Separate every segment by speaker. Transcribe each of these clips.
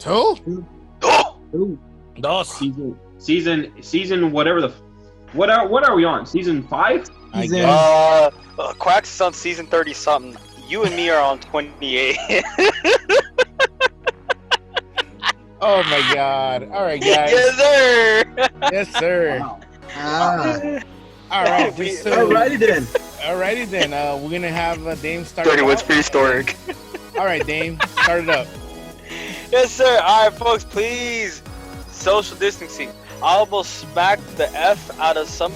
Speaker 1: Two.
Speaker 2: Dos.
Speaker 3: Season whatever what are we on? Season 5?
Speaker 1: I guess.
Speaker 4: Quacks is on season 30 something. You and me are on 28.
Speaker 1: Oh my God! All right, guys.
Speaker 4: Yes, sir.
Speaker 1: Yes, sir.
Speaker 3: Wow.
Speaker 1: All right.
Speaker 5: Alrighty then.
Speaker 1: We're gonna have Dame start.
Speaker 4: 31's prehistoric.
Speaker 1: All right, Dame, start it up.
Speaker 4: Yes, sir. All right, folks, please. Social distancing. I almost smacked the F out of some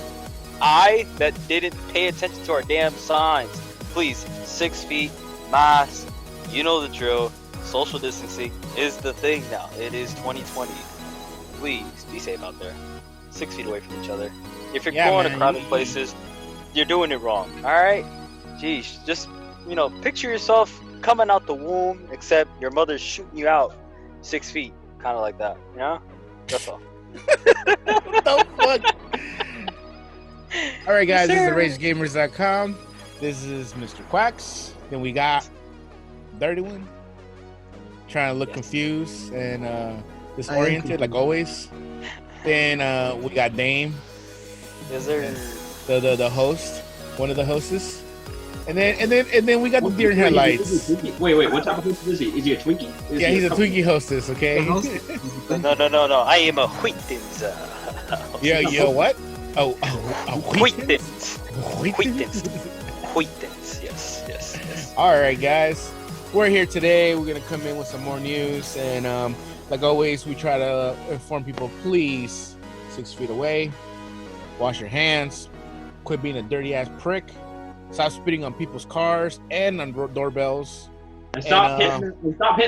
Speaker 4: eye that didn't pay attention to our damn signs. Please, 6 feet, mask. You know the drill. Social distancing is the thing now. It is 2020. Please be safe out there. 6 feet away from each other. If you're going to crowded places, you're doing it wrong. All right? Jeez, just picture yourself coming out the womb, except your mother's shooting you out 6 feet, kind of like that. You know? That's all.
Speaker 1: What the fuck? All right, guys. This is RageGamers.com. This is Mr. Quacks. Then we got 31. Trying to look confused and disoriented like always. Then we got Dame.
Speaker 4: Is there
Speaker 1: the host, one of the hostess, and then we got the deer in headlights.
Speaker 3: Wait, what type of host is he? Is he a Twinkie?
Speaker 1: He's a Twinkie hostess. Okay.
Speaker 4: No. I am a acquaintance.
Speaker 1: Yeah. What? Oh,
Speaker 4: acquaintance. Yes.
Speaker 1: All right, guys. We're here today. We're gonna come in with some more news, and like always, we try to inform people. Please, 6 feet away. Wash your hands. Quit being a dirty ass prick. Stop spitting on people's cars and on doorbells.
Speaker 3: And stop hitting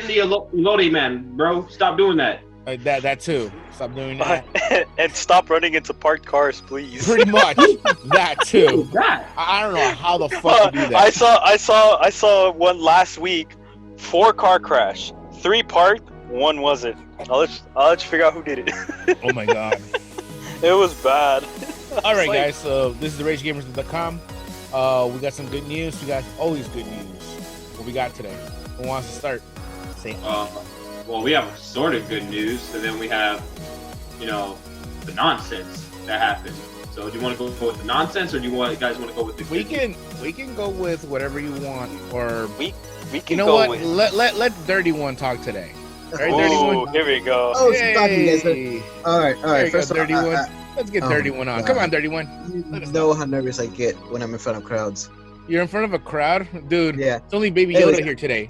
Speaker 3: the elote man, bro. Stop doing that.
Speaker 1: That too. Stop doing that.
Speaker 4: And stop running into parked cars, please.
Speaker 1: Pretty much. That too. I don't know how the fuck you do that.
Speaker 4: I saw one last week. 4-car crash. 3 parked. 1 wasn't. I'll let you figure out who did it.
Speaker 1: Oh my God.
Speaker 4: It was bad.
Speaker 1: All right, guys. So this is the RageGamers.com. We got some good news. We got always good news. What we got today? Who wants to start? Say.
Speaker 3: Well, we have sort of good news, and then we have, the nonsense that happened. So, do you want to go with the nonsense, or do you guys want to go with the?
Speaker 1: We can go with whatever you want, or
Speaker 4: we can.
Speaker 1: You know what? Let Dirty One talk today. All right, Dirty One.
Speaker 4: Here we go.
Speaker 5: Oh, all right.
Speaker 1: First, Dirty One. Let's get Dirty One on. Come on, Dirty One.
Speaker 5: You know how nervous I get when I'm in front of crowds.
Speaker 1: You're in front of a crowd, dude.
Speaker 5: Yeah.
Speaker 1: It's only Baby Yoda here today.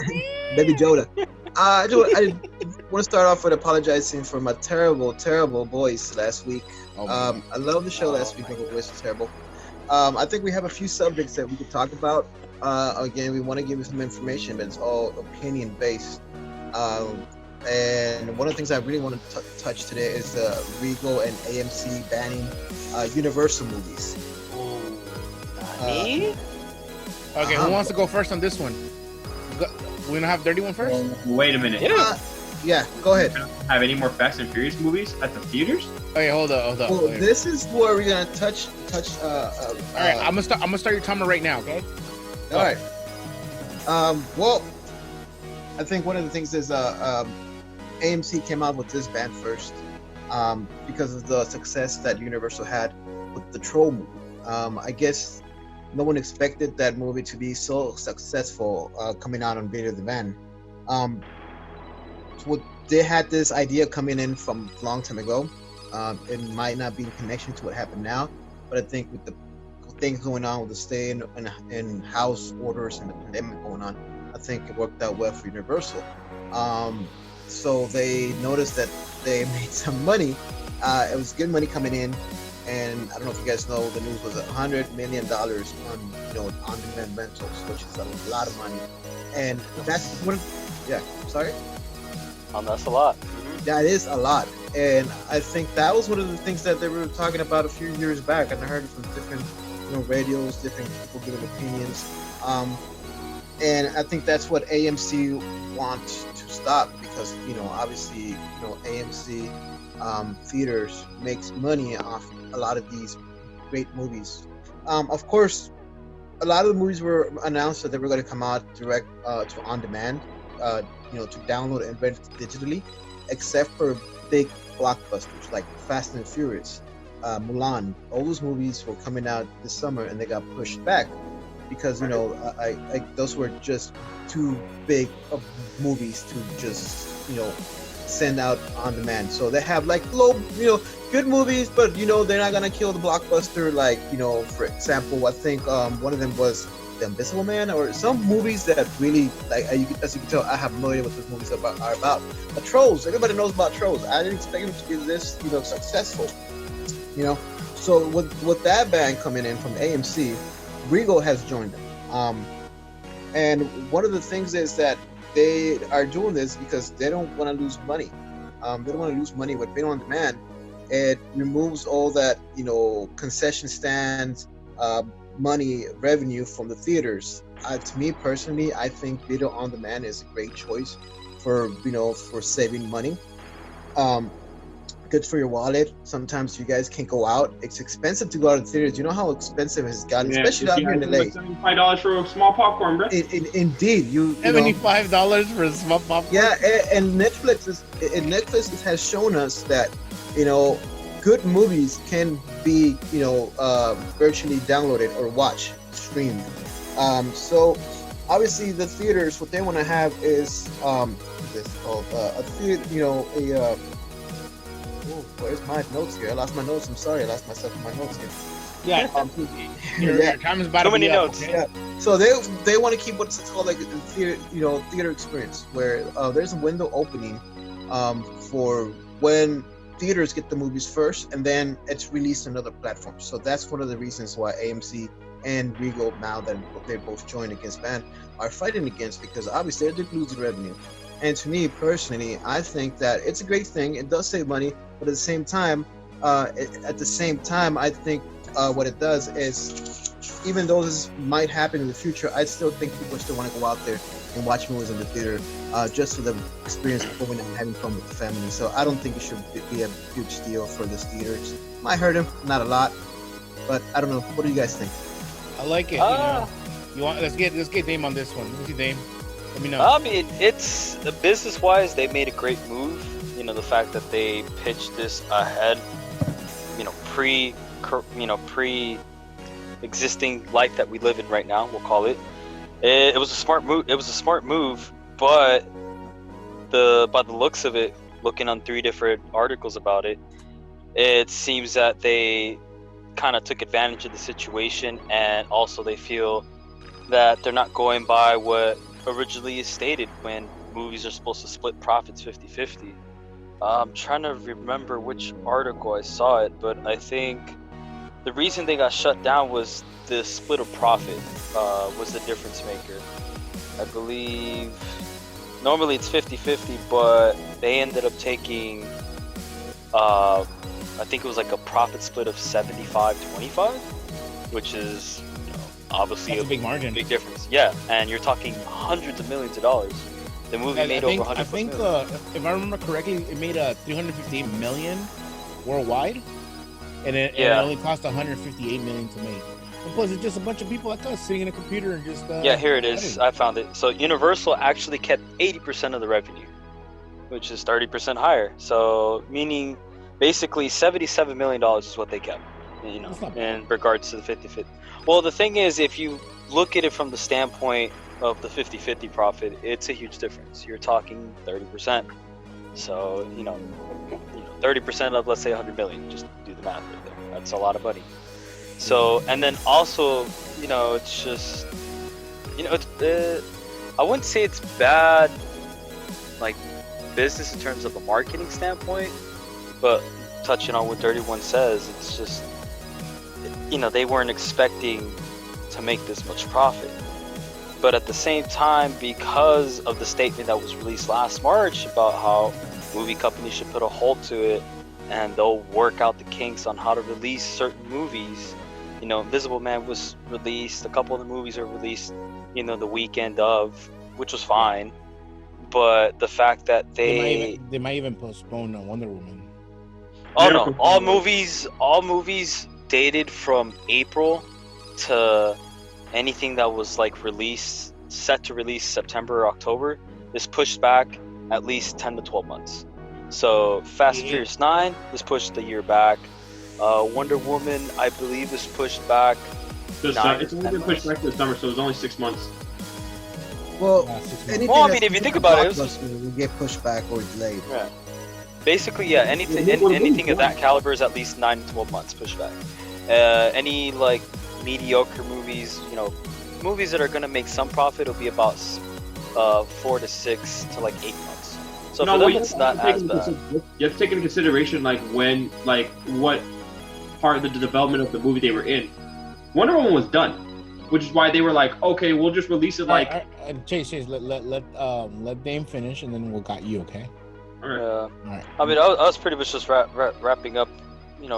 Speaker 5: Baby Yoda. I want to start off with apologizing for my terrible voice last week. I love the show last week, but my voice was terrible. I think we have a few subjects that we could talk about. Again, we want to give you some information, but it's all opinion based. And one of the things I really want to touch today is Regal and AMC banning Universal movies.
Speaker 4: Me?
Speaker 1: Okay, who wants to go first on this one? We're gonna have Dirty One first.
Speaker 3: Wait a minute.
Speaker 5: Yeah, go ahead.
Speaker 3: Have any more Fast and Furious movies at the theaters?
Speaker 1: Okay, hold up.
Speaker 5: Well, this is where we're gonna touch.
Speaker 1: All right, I'm gonna start your timer right now. Okay.
Speaker 5: All right. Well, I think one of the things is AMC came out with this ban first because of the success that Universal had with the Troll movie. I guess no one expected that movie to be so successful coming out on video the van. They had this idea coming in from a long time ago. It might not be in connection to what happened now, but I think with the things going on with the stay in house orders and the pandemic going on, I think it worked out well for Universal. So they noticed that they made some money. It was good money coming in, and I don't know if you guys know, the news was $100 million on on-demand rentals, which is a lot of money. And that's one. Yeah, sorry.
Speaker 4: That's a lot.
Speaker 5: That is a lot, and I think that was one of the things that they were talking about a few years back, and I heard it from different radios, different people giving opinions. And I think that's what AMC wants to stop, because obviously AMC theaters makes money off a lot of these great movies. Of course, a lot of the movies were announced that they were going to come out direct to on demand, to download and rent digitally. except for big blockbusters like Fast and Furious, Mulan, all those movies were coming out this summer and they got pushed back because I those were just too big of movies to just send out on demand. So they have like low, good movies, but they're not gonna kill the blockbuster. Like for example, I think one of them was The Invisible Man, or some movies that really like as you can tell, I have no idea what those movies are about. But Trolls, everybody knows about Trolls. I didn't expect them to be this successful. So with that band coming in from AMC, Regal has joined them. And one of the things is that they are doing this because they don't want to lose money. They don't want to lose money with video on demand. It removes all that concession stands, money, revenue from the theaters. To me personally, I think video on demand is a great choice for saving money. Good for your wallet. Sometimes you guys can't go out. It's expensive to go out to theaters. You know how expensive it's gotten, especially out here in LA.
Speaker 3: $75 for a small popcorn, bro.
Speaker 5: Indeed,
Speaker 1: $75 for a small popcorn.
Speaker 5: Yeah, and Netflix has shown us that good movies can be virtually downloaded or watched, streamed. So obviously the theaters, what they want to have is this called a theater, where's my notes here? I lost my notes. I'm sorry, I lost myself in my notes here.
Speaker 1: Yeah, your time is about
Speaker 4: so
Speaker 1: to be
Speaker 4: many
Speaker 1: up,
Speaker 4: notes.
Speaker 1: okay?
Speaker 5: Yeah. So they want to keep what's called like a theater experience, where there's a window opening for when theaters get the movies first, and then it's released on other platforms. So that's one of the reasons why AMC and Regal, now that they're both joined against band, are fighting against, because obviously they're losing revenue. And to me personally, I think that it's a great thing. It does save money, but at the same time, I think what it does is, even though this might happen in the future, I still think people still want to go out there and watch movies in the theater, just for the experience of going and having fun with the family. So I don't think it should be a huge deal for this theater. It might hurt him, not a lot, but I don't know. What do you guys think?
Speaker 1: I like it. Let's get Dame on this one. What's your Dame? Let me know.
Speaker 4: It's business-wise, they made a great move. The fact that they pitched this ahead, pre-existing life that we live in right now, we'll call it. It was a smart move. It was a smart move, but by the looks of it, looking on 3 different articles about it, it seems that they kind of took advantage of the situation, and also they feel that they're not going by what originally is stated when movies are supposed to split profits 50-50. I'm trying to remember which article I saw it, but I think the reason they got shut down was the split of profit was the difference maker. I believe normally it's 50-50, but they ended up taking I think it was like a profit split of 75-25, which is obviously
Speaker 1: That's a big margin,
Speaker 4: big difference. Yeah, and you're talking hundreds of millions of dollars. The movie made over 100 million.
Speaker 1: If I remember correctly, it made $358 million worldwide, and it only cost $158 million to make. And plus, it's just a bunch of people like us sitting in a computer and just.
Speaker 4: Yeah, here it is. I found it. So Universal actually kept 80% of the revenue, which is 30% higher. So meaning, basically, $77 million is what they kept. In regards to the 50-50. Well, the thing is, if you look at it from the standpoint of the 50-50 profit, it's a huge difference. You're talking 30%. So, 30% of, let's say, 100 million. Just do the math right there. That's a lot of money. So, and then also, it's just, I wouldn't say it's bad, like, business in terms of a marketing standpoint, but touching on what 31 says, it's just, they weren't expecting to make this much profit. But at the same time, because of the statement that was released last March about how movie companies should put a halt to it and they'll work out the kinks on how to release certain movies. Invisible Man was released, a couple of the movies are released, the weekend of, which was fine. But the fact that they
Speaker 1: might even postpone Wonder Woman.
Speaker 4: Oh no, all movies dated from April to anything that was like set to release September or October is pushed back at least 10 to 12 months. So Fast and Furious 9 was pushed a year back. Wonder Woman, I believe, is pushed back.
Speaker 3: It's only been pushed back to the summer, so it's only 6 months.
Speaker 5: Well, anything
Speaker 4: Well, I mean, if you think about it,
Speaker 5: will get pushed back or delayed.
Speaker 4: Yeah. Basically, yeah, anything of that caliber is at least 9 to 12 months pushed back. Any like mediocre movies, movies that are gonna make some profit will be about 4 to 6 to like 8 months. So for them, it's not as bad.
Speaker 3: You have to take into consideration what part of the development of the movie they were in. Wonder Woman was done, which is why they were like, okay, we'll just release it like.
Speaker 1: Chase, let Dame finish, and then we'll got you, okay?
Speaker 3: All right.
Speaker 1: All right.
Speaker 4: I mean, I was pretty much just wrapping up,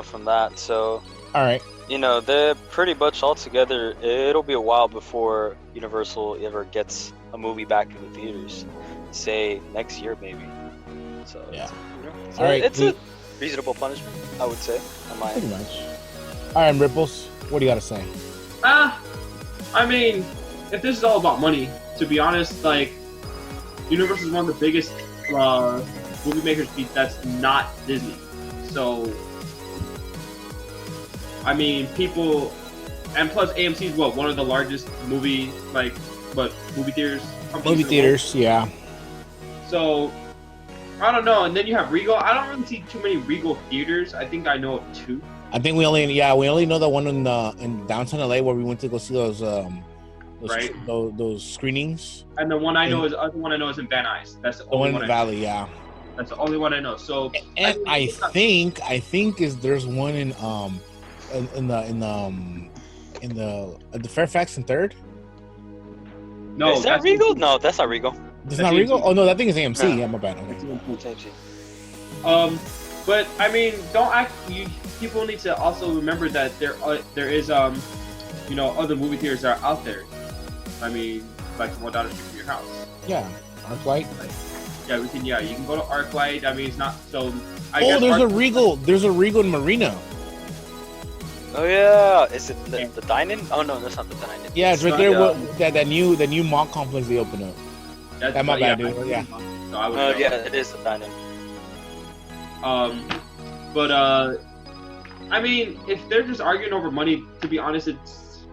Speaker 4: from that. So.
Speaker 1: All right.
Speaker 4: They're pretty much all together. It'll be a while before Universal ever gets a movie back in the theaters. Say next year, maybe. So
Speaker 1: yeah.
Speaker 4: So
Speaker 1: all right.
Speaker 4: It's a reasonable punishment, I would say. On my
Speaker 1: pretty much. All right, Ripples. What do you got to say?
Speaker 3: I mean, if this is all about money, to be honest, like Universal is one of the biggest movie makers that's not Disney. So. I mean, people, and plus AMC is one of the largest movie theaters?
Speaker 1: Movie theaters, yeah.
Speaker 3: So, I don't know. And then you have Regal. I don't really see too many Regal theaters. I think I know of 2.
Speaker 1: I think we only know the one in downtown LA where we went to go see those screenings.
Speaker 3: And the one I know is in Van Nuys. That's the only
Speaker 1: one in the Valley, yeah.
Speaker 3: That's the only one I know. So,
Speaker 1: and I think there's one in the Fairfax and 3rd.
Speaker 3: No,
Speaker 4: is that Regal? No, that's not Regal.
Speaker 1: It's not Regal. Oh no, that thing is AMC.
Speaker 4: Yeah,
Speaker 1: my bad.
Speaker 3: Okay. But I mean, people need to also remember that there is other movie theaters that are out there. I mean, like the one down the street from your house.
Speaker 1: Yeah, ArcLight.
Speaker 3: Yeah, you can go to ArcLight. I mean, it's not so.
Speaker 1: There's a Regal. There's a Regal in Marina.
Speaker 4: Oh yeah, is it the dine-in? Oh no, that's not the dine-in.
Speaker 1: Yeah, it's right there. That new mall complex they opened up. That's my bad, dude. Yeah.
Speaker 3: So
Speaker 4: it is the dine-in.
Speaker 3: But I mean, if they're just arguing over money, to be honest, it's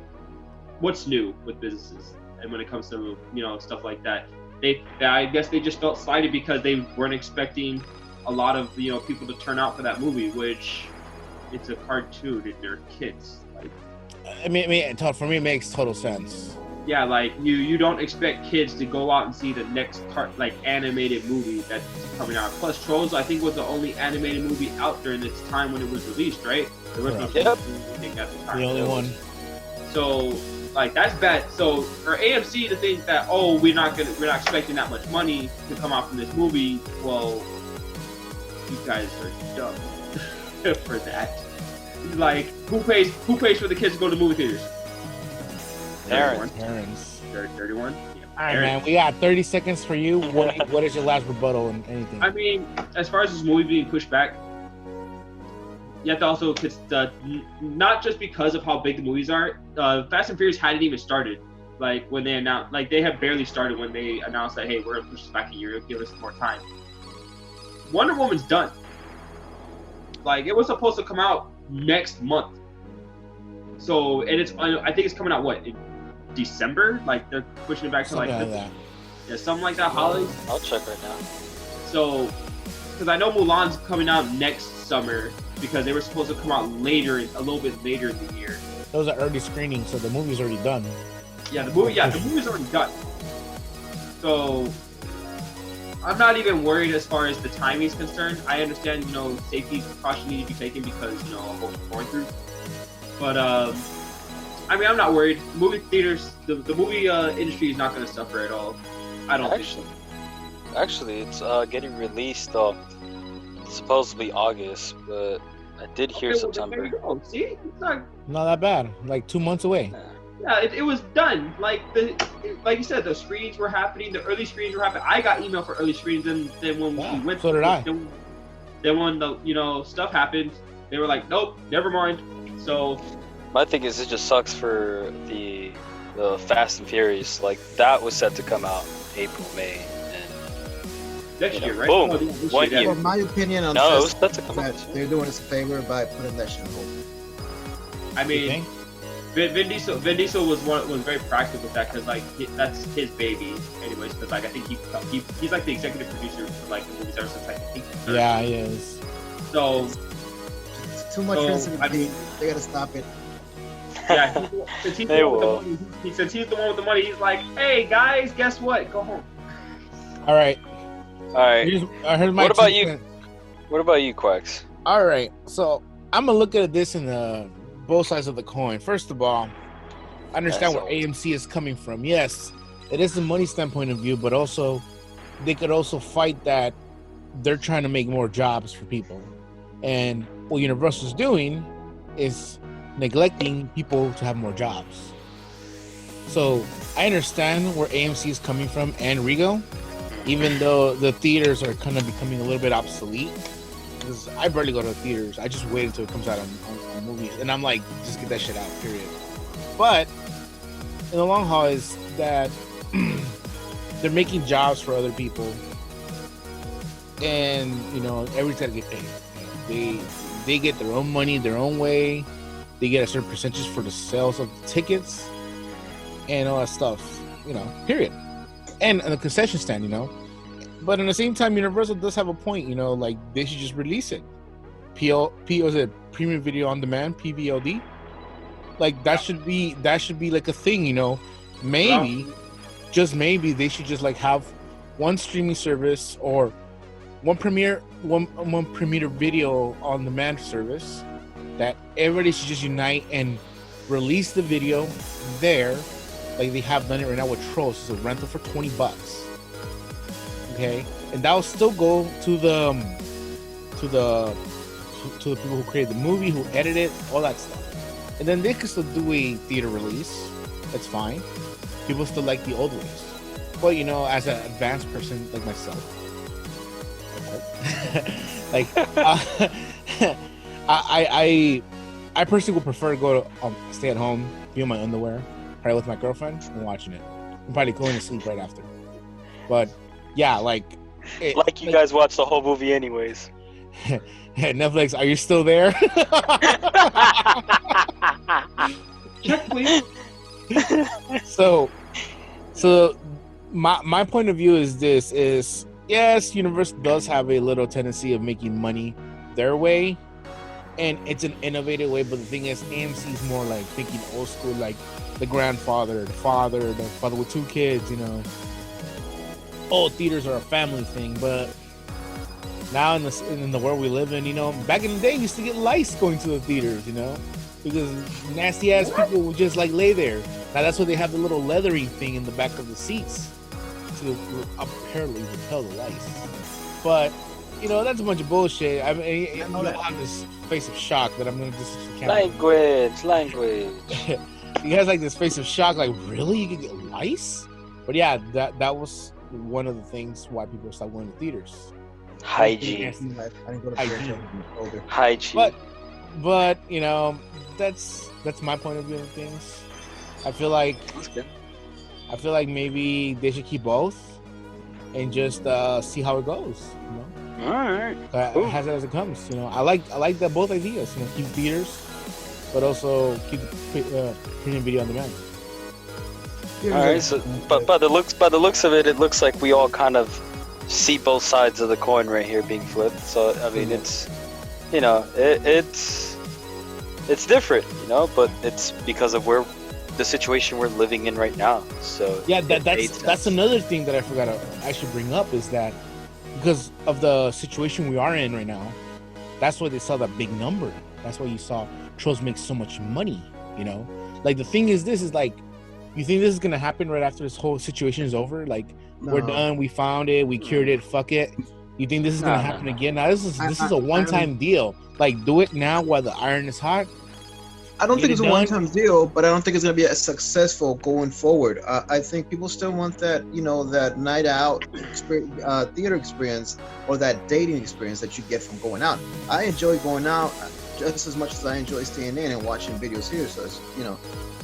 Speaker 3: what's new with businesses, and when it comes to stuff like that, I guess they just felt slighted because they weren't expecting a lot of people to turn out for that movie, which. It's a cartoon and they're kids.
Speaker 1: I mean, for me, it makes total sense.
Speaker 3: Yeah, like you don't expect kids to go out and see the next animated movie that's coming out. Plus, Trolls, I think, was the only animated movie out during its time when it was released, right? There was no anything at the time.
Speaker 1: The only one.
Speaker 3: So, that's bad. So for AMC to think that we're not expecting that much money to come out from this movie, well, you guys are dumb for that. Like, who pays for the kids to go to movie theaters?
Speaker 1: Parents.
Speaker 3: 31? Yeah.
Speaker 1: All right, man. We got 30 seconds for you. What is your last rebuttal and anything?
Speaker 3: I mean, as far as this movie being pushed back, you have to also not just because of how big the movies are. Fast and Furious hadn't even started. Like when they announced, they had barely started when they announced that, hey, we're gonna push this back a year. Give us more time. Wonder Woman's done. Like, it was supposed to come out next month. So, and I think it's coming out in December? Like, they're pushing it back to
Speaker 1: something that.
Speaker 3: Yeah, something like that, holidays.
Speaker 4: I'll check right now.
Speaker 3: So, because I know Mulan's coming out next summer because they were supposed to come out a little bit later in the year.
Speaker 1: Those are early screenings, so the movie's already done.
Speaker 3: Yeah, the movie's already done. So, I'm not even worried as far as the timing is concerned. I understand, safety precautions need to be taken because, of what we're going through. But, I mean, I'm not worried. Movie theaters, the movie industry is not going to suffer at all. I don't think so.
Speaker 4: Actually, it's getting released, supposedly August, but I did hear September.
Speaker 3: There you go. See? It's not
Speaker 1: that bad. Like 2 months away.
Speaker 3: Yeah, it was done. Like you said, the screenings were happening. The early screenings were happening. I got email for early screenings, and then when we went,
Speaker 1: so did I.
Speaker 3: Then when the stuff happened, they were like, nope, never mind. So
Speaker 4: my thing is, it just sucks for the Fast and Furious. Like, that was set to come out April, May, and
Speaker 3: Next year, right?
Speaker 4: Boom.
Speaker 3: Oh, yeah, this
Speaker 4: 1
Speaker 3: year,
Speaker 4: year.
Speaker 5: Well, my opinion on
Speaker 4: No,
Speaker 5: this
Speaker 4: that's a
Speaker 5: is
Speaker 4: comment.
Speaker 5: that they're doing us a favor by putting that shit on hold.
Speaker 3: I
Speaker 1: You
Speaker 3: mean,
Speaker 1: think?
Speaker 3: Vin Diesel was very proactive with that because like that's his baby, anyways. Because like I think he's like the executive producer for like the movies ever since like, I think. the third.
Speaker 1: Yeah, he is.
Speaker 3: So
Speaker 5: It's too much sensitivity.
Speaker 3: I mean-
Speaker 5: They gotta stop it.
Speaker 3: yeah, since he's
Speaker 4: They
Speaker 3: the one with the
Speaker 4: will.
Speaker 3: money, since he's the one with the money, he's like, hey guys, guess what? Go home.
Speaker 1: All right.
Speaker 4: All right.
Speaker 1: Here's my
Speaker 4: What about
Speaker 1: 2
Speaker 4: you?
Speaker 1: cents.
Speaker 4: What about you, Quacks?
Speaker 1: All right. So I'm gonna look at this in both sides of the coin. First of all, I understand
Speaker 4: That's
Speaker 1: where
Speaker 4: all.
Speaker 1: AMC is coming from. Yes, it is the money standpoint of view, but also they could also fight that they're trying to make more jobs for people. And what Universal's doing is neglecting people to have more jobs. So I understand where AMC is coming from and Rego, even though the theaters are kind of becoming a little bit obsolete. Because I barely go to the theaters. I just wait until it comes out on movies. And I'm like, just get that shit out, period. But in the long haul is that they're making jobs for other people. And, everybody's got to get paid. They get their own money, their own way. They get a certain percentage for the sales of the tickets and all that stuff, period. And the concession stand, But at the same time, Universal does have a point, like they should just release it. is it Premium Video on Demand, PVOD? Like that should be like a thing, Maybe, just maybe they should just like have one streaming service or one premiere video on demand service that everybody should just unite and release the video there, like they have done it right now with Trolls. It's a rental for $20. Okay, and that will still go to the people who created the movie, who edited it, all that stuff. And then they can still do a theater release. That's fine. People still like the old ways. But as an advanced person like myself, like I personally would prefer to go to stay at home, be in my underwear, probably with my girlfriend, and watching it. I'm probably going to sleep right after. But yeah, like
Speaker 4: You guys watch the whole movie anyways.
Speaker 1: Netflix, are you still there?
Speaker 3: Check, please.
Speaker 1: So my point of view is yes, Universal does have a little tendency of making money their way, and it's an innovative way, but the thing is AMC is more like thinking old school, like the grandfather, the father with 2 kids, theaters are a family thing. But now in the world we live in, back in the day, you used to get lice going to the theaters, because nasty ass people would just like lay there. Now that's why they have the little leathery thing in the back of the seats to apparently repel the lice. But that's a bunch of bullshit. I mean, I have this face of shock that I'm gonna just
Speaker 4: Language.
Speaker 1: You guys like this face of shock, like really you could get lice? But yeah, that was one of the things why people stopped going to theaters.
Speaker 4: Hygiene.
Speaker 5: I didn't go to
Speaker 1: Hygiene.
Speaker 5: theater when I was older.
Speaker 4: Hygiene.
Speaker 1: But that's my point of view of things. I feel like maybe they should keep both and just see how it goes.
Speaker 4: All right.
Speaker 1: As it as it comes. I like that both ideas. Keep theaters, but also keep premium video on demand.
Speaker 4: All right. So, but by the looks of it, it looks like we all kind of see both sides of the coin right here being flipped. So I mean, it's it's different, but it's because of the situation we're living in right now. So
Speaker 1: yeah, that's another thing that I should bring up is that because of the situation we are in right now, that's why they saw that big number. That's why you saw Trolls make so much money. Like the thing is, this is like, you think this is gonna happen right after this whole situation is over? Like we're done, we found it, we cured it, fuck it. You think this is gonna happen again? Now this is a one-time deal. Like do it now while the iron is hot.
Speaker 5: I don't think it's a one-time deal, but I don't think it's going to be as successful going forward. I think people still want that, that night out theater experience or that dating experience that you get from going out. I enjoy going out just as much as I enjoy staying in and watching videos here. So,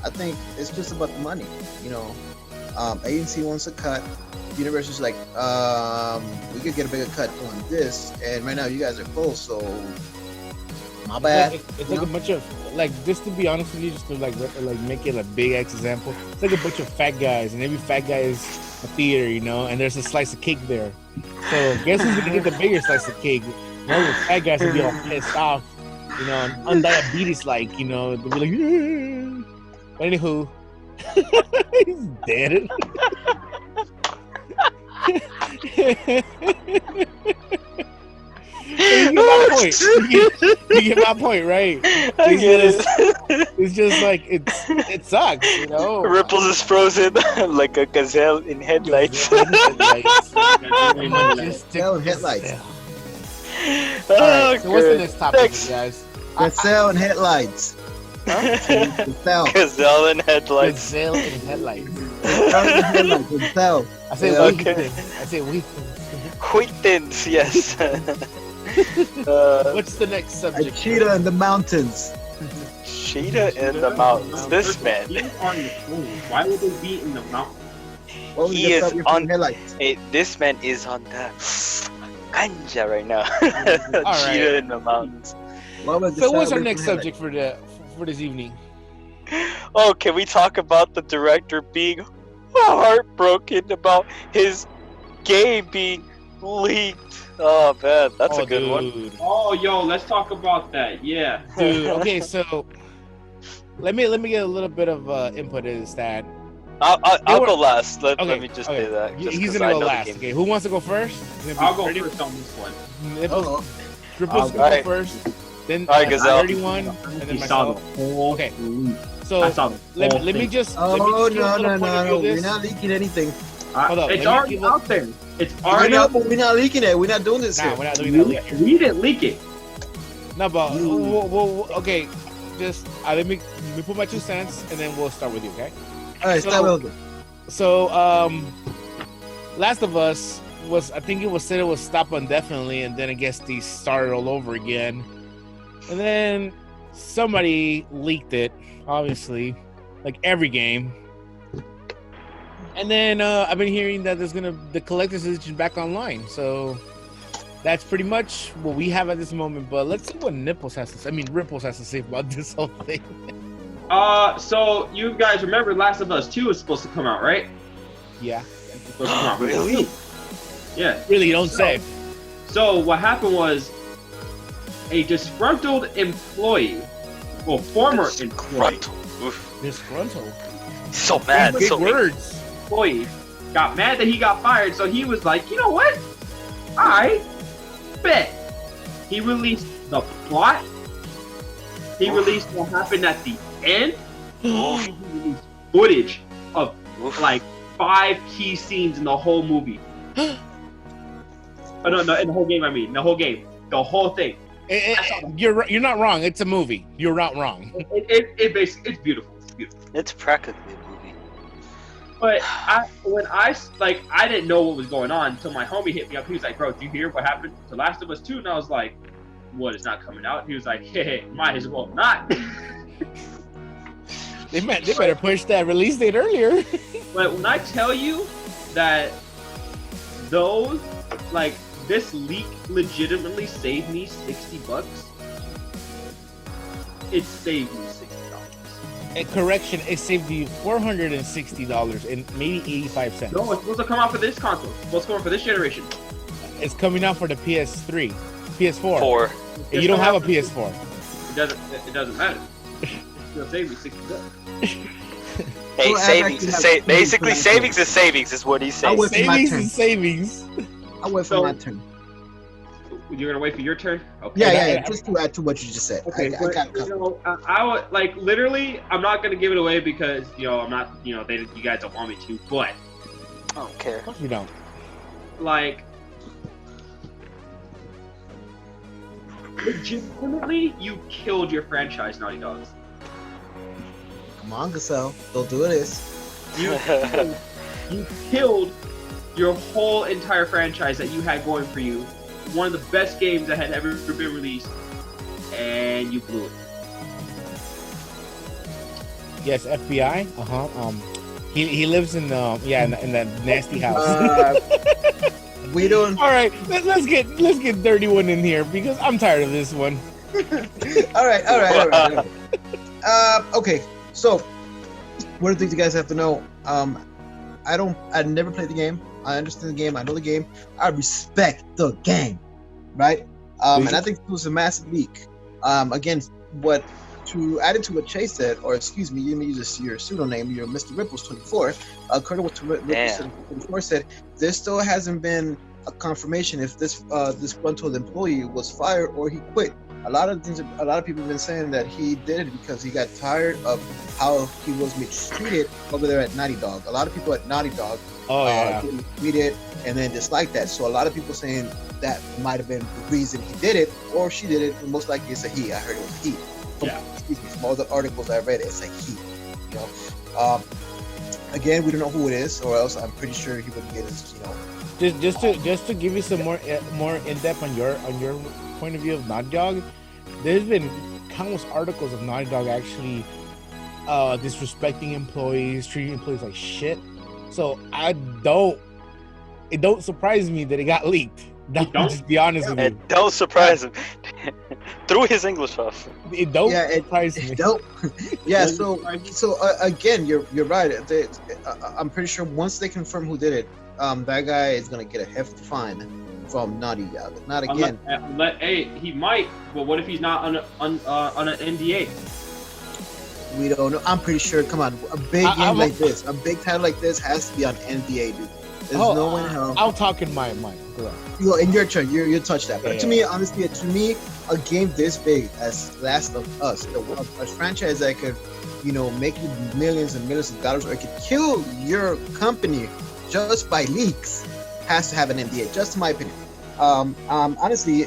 Speaker 5: I think it's just about the money. ANC wants a cut. Universal's like, we could get a bigger cut on this, and right now you guys are close, so my bad.
Speaker 1: It's like a bunch of just to be honest with you, just to like make it a big X example. It's like a bunch of fat guys, and every fat guy is a theater, and there's a slice of cake there. So guess who's gonna get the bigger slice of cake? All the fat guys will be all pissed off, and undiabetes like, they'll be like, yeah. But anywho, he's dead. You get my point, right?
Speaker 4: I get it.
Speaker 1: It's just like it sucks,
Speaker 4: Ripples is frozen like a gazelle in headlights.
Speaker 5: Gazelle in headlights.
Speaker 1: Alright, so what's the next topic, guys?
Speaker 5: Gazelle in headlights. Gazelle.
Speaker 4: Gazelle in headlights.
Speaker 1: Gazelle in headlights.
Speaker 5: Gazelle.
Speaker 1: I say
Speaker 4: okay.
Speaker 1: wheat.
Speaker 4: Wheat thins, yes.
Speaker 1: What's the next
Speaker 5: A
Speaker 1: subject?
Speaker 5: cheetah in the mountains.
Speaker 4: Cheetah in the mountains. This man.
Speaker 3: He's on the phone. Why would they be in the mountains?
Speaker 5: What was
Speaker 4: He
Speaker 5: the
Speaker 4: is
Speaker 5: subject
Speaker 4: on-
Speaker 5: from headlights?
Speaker 4: This man is on the ganja right now.
Speaker 1: Alright.
Speaker 4: Cheetah in the mountains.
Speaker 5: What was the
Speaker 1: So what's our
Speaker 5: subject
Speaker 1: next
Speaker 5: from
Speaker 1: subject for this evening?
Speaker 4: Oh, can we talk about the director being heartbroken about his game being leaked? Oh man, that's a good one.
Speaker 3: Oh, yo, let's talk about that. Yeah.
Speaker 1: Dude, okay, so let me get a little bit of input is that
Speaker 4: I'll go last. Let
Speaker 1: okay,
Speaker 4: me just
Speaker 1: okay.
Speaker 4: say that. just
Speaker 1: He's
Speaker 4: 'cause
Speaker 1: gonna
Speaker 4: I
Speaker 1: go
Speaker 4: know the
Speaker 1: last.
Speaker 4: game.
Speaker 1: Okay, who wants to go first?
Speaker 3: I'll go first on this one.
Speaker 1: Nipples, Triples
Speaker 5: I'll
Speaker 1: go
Speaker 4: go.
Speaker 1: first. Then
Speaker 4: Alright, Gazelle.
Speaker 1: 31, and then
Speaker 3: He saw the
Speaker 1: myself.
Speaker 3: whole
Speaker 1: Okay.
Speaker 3: leak.
Speaker 1: So
Speaker 3: I saw the
Speaker 1: let
Speaker 3: whole
Speaker 1: me
Speaker 3: thing.
Speaker 1: just
Speaker 5: Oh,
Speaker 1: give a
Speaker 5: no,
Speaker 1: little point of view of
Speaker 5: We're
Speaker 1: this.
Speaker 5: not leaking anything.
Speaker 1: Hold up,
Speaker 3: It's
Speaker 1: let me
Speaker 3: already
Speaker 1: give a-
Speaker 3: out there. It's
Speaker 5: I
Speaker 3: already
Speaker 5: know,
Speaker 3: out
Speaker 5: but we're not leaking it. We're not doing this
Speaker 1: Nah,
Speaker 5: here.
Speaker 1: we're not doing that
Speaker 3: there.
Speaker 1: later.
Speaker 3: We didn't leak it.
Speaker 1: No, but okay, just let me put my 2 cents, and then we'll start with you, okay?
Speaker 5: All right, start with it.
Speaker 1: So, Last of Us I think it was said it was stopped indefinitely, and then I guess they started all over again. And then somebody leaked it, obviously, like every game. And then I've been hearing that the collector's edition back online. So that's pretty much what we have at this moment. But let's see what Ripples has to say about this whole thing.
Speaker 3: So you guys remember Last of Us 2 was supposed to come out, right?
Speaker 1: Yeah.
Speaker 3: It's supposed to come out.
Speaker 4: Really?
Speaker 3: Yeah.
Speaker 1: Really, don't say.
Speaker 3: So what happened was a disgruntled employee, former employee,
Speaker 1: Disgruntled.
Speaker 4: So mad.
Speaker 1: Big
Speaker 4: So
Speaker 1: words.
Speaker 3: employee, got mad that he got fired. So he was like, you know what? I bet. He released the plot. He released what happened at the end. He released footage of like 5 key scenes in the whole movie. Oh, no, in the whole game. I mean, the whole game, the whole thing.
Speaker 1: You're not wrong. It's a movie. You're not wrong.
Speaker 3: It's beautiful. It's beautiful.
Speaker 4: It's practically a movie.
Speaker 3: But I didn't know what was going on until my homie hit me up. He was like, "Bro, do you hear what happened to Last of Us 2?" And I was like, "What? It's not coming out?" He was like, "Hey, might as well not."
Speaker 1: They better push that release date earlier.
Speaker 3: But when I tell you that this leak legitimately saved me $60, it saved me $60.
Speaker 1: A correction, it saved you $460 and maybe 85 cents.
Speaker 3: No, it's supposed to come out for this console. It's supposed to come out for this generation.
Speaker 1: It's coming out for the PS3, PS4.
Speaker 4: 4.
Speaker 1: You don't have a PS4.
Speaker 3: It doesn't matter. It's gonna save me $60.
Speaker 4: Hey,
Speaker 5: Well,
Speaker 4: savings
Speaker 5: I
Speaker 4: is
Speaker 5: actually have
Speaker 4: basically
Speaker 5: two
Speaker 4: savings is savings is what he's saying.
Speaker 5: I would- It's my
Speaker 1: Savings
Speaker 5: turn.
Speaker 1: and savings.
Speaker 5: I'll wait for
Speaker 3: So-
Speaker 5: my turn.
Speaker 3: You're gonna wait for your turn? Okay.
Speaker 5: Yeah. Just to add to what you just said.
Speaker 3: Okay,
Speaker 5: I
Speaker 3: but,
Speaker 5: got
Speaker 3: I would literally. I'm not gonna give it away because I'm not. You guys don't want me to. But
Speaker 4: I don't care.
Speaker 1: Of course we don't.
Speaker 3: Legitimately, you killed your franchise, Naughty Dogs.
Speaker 5: Come on, Gazelle. Don't do this.
Speaker 3: You killed your whole entire franchise that you had going for you. One of the best games that had ever been released, and you blew it.
Speaker 1: Yes, FBI. He lives in in that nasty house.
Speaker 5: We don't.
Speaker 1: All right, let's get 31 in here because I'm tired of this one.
Speaker 5: All right. Okay, so one of the things you guys have to know. I never played the game. I understand the game. I know the game. I respect the game, right? And I think it was a massive leak. Again, to add into what Chase said, or excuse me, you may use your pseudonym, you're Mr. Ripples 24. Colonel Ripples 24 said there still hasn't been a confirmation if this disgruntled employee was fired or he quit. A lot of people have been saying that he did it because he got tired of how he was mistreated over there at Naughty Dog. A lot of people at Naughty Dog tweeted and then disliked that. So a lot of people saying that might have been the reason he did it, or she did it. Most likely it's a he. I heard it was a he. From all the articles I read, it's a he. You know, again, we don't know who it is, or else I'm pretty sure he wouldn't get his. You know,
Speaker 1: just to give you some more in depth on your point of view of Naughty Dog, there's been countless articles of Naughty Dog actually disrespecting employees, treating employees like shit. So it don't surprise me that it got leaked. Just be honest with you.
Speaker 4: It don't surprise him. Threw his English off.
Speaker 1: It don't surprise me.
Speaker 5: Don't. Yeah. So again, you're right. I'm pretty sure once they confirm who did it, that guy is gonna get a hefty fine from Naughty Dog. Not again.
Speaker 3: He might. But what if he's not on an NDA?
Speaker 5: We don't know. I'm pretty sure. Come on, a big game like this, a big title like this has to be on NDA, dude. There's no way in hell.
Speaker 1: I'll talk in my mind.
Speaker 5: You in your turn, you touch that. But to me, honestly, a game this big as Last of Us, a franchise that could, make you millions and millions of dollars, or it could kill your company just by leaks, has to have an NDA. Just in my opinion. Honestly,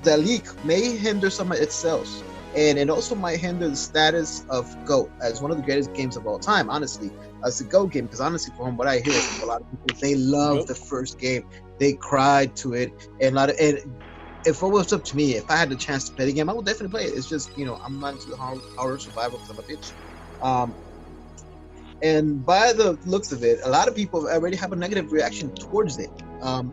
Speaker 5: the leak may hinder some of its sales, and it also might hinder the status of GOAT as one of the greatest games of all time. Honestly, as a GOAT game, because honestly, from what I hear from a lot of people, they love the first game. They cried to it, and if it was up to me, if I had the chance to play the game, I would definitely play it. It's just, I'm not into the horror survival because I'm a bitch. And by the looks of it, a lot of people already have a negative reaction towards it.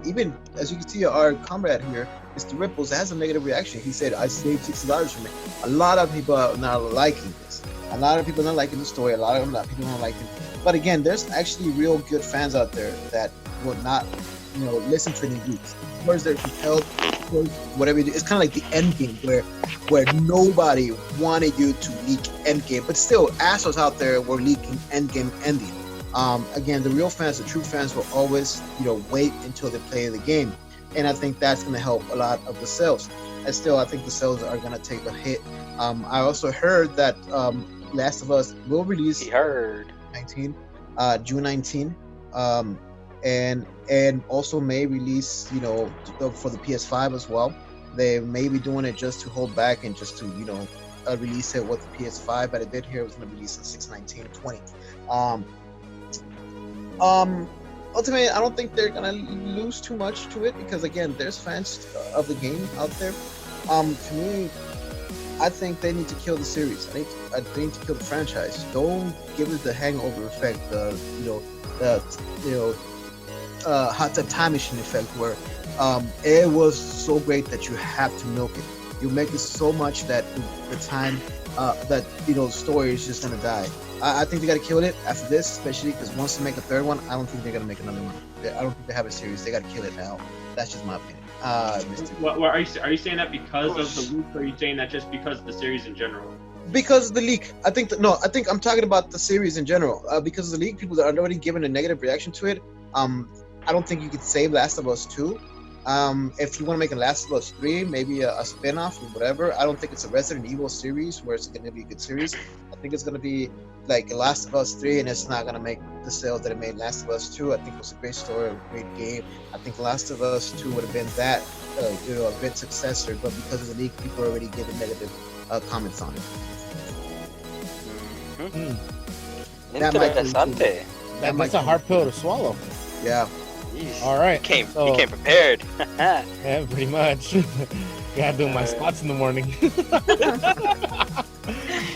Speaker 5: Even as you can see, our comrade here, Mr. Ripples, has a negative reaction. He said, "I saved $60 from it." A lot of people are not liking this. A lot of people are not liking the story. A lot of people don't like it. But again, there's actually real good fans out there that will not, listen to any leaks. Whereas they're compelled, whatever you do. It's kind of like the end game where nobody wanted you to leak end game, but still assholes out there were leaking end game ending. Again, the real fans, the true fans will always, wait until they play the game. And I think that's going to help a lot of the sales. And still, I think the sales are going to take a hit. I also heard that Last of Us will release June 19, and also may release, for the PS5 as well. They may be doing it just to hold back and just to, release it with the PS5, but I did hear it was going to release on 6/19/20. Ultimately, I don't think they're gonna lose too much to it because again, there's fans of the game out there. To me, I think they need to kill the series. They need to kill the franchise. Don't give it the hangover effect, hot tub time machine effect, where it was so great that you have to milk it. You make it so much that the time the story is just gonna die. I think they gotta kill it after this, especially because once they make a third one, I don't think they're gonna make another one. I don't think they have a series. They gotta kill it now. That's just my opinion.
Speaker 3: What are you saying that because of the leak, or are you saying that just because of the series in general?
Speaker 5: Because of the leak, I think I'm talking about the series in general. Because of the leak, people are already given a negative reaction to it. I don't think you could save Last of Us 2. If you want to make a Last of Us 3, maybe a spin-off or whatever. I don't think it's a Resident Evil series where it's going to be a good series. I think it's going to be like Last of Us 3, and it's not going to make the sales that it made Last of Us 2. I think it was a great story, a great game. I think Last of Us 2 would have been that, a great successor, but because of the leak, people already giving negative comments on it.
Speaker 4: Interesante.
Speaker 1: That's a hard pill to swallow.
Speaker 5: Yeah.
Speaker 4: Jeez.
Speaker 1: All right.
Speaker 4: You came prepared.
Speaker 1: Yeah, pretty much. Gotta do my spots in the morning.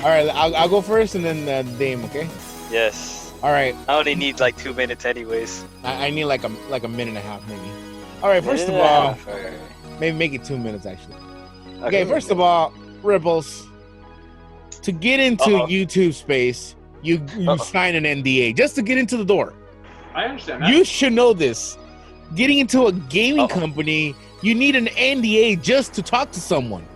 Speaker 1: All right, I'll go first and then Dame, okay?
Speaker 4: Yes.
Speaker 1: All right.
Speaker 4: I only need like 2 minutes, anyways.
Speaker 1: I need like a minute and a half, maybe. All right. First of all, maybe make it 2 minutes actually. Okay. First of all, Ripples. To get into YouTube space, you sign an NDA just to get into the door.
Speaker 3: I understand that.
Speaker 1: You should know this. Getting into a gaming company, you need an NDA just to talk to someone.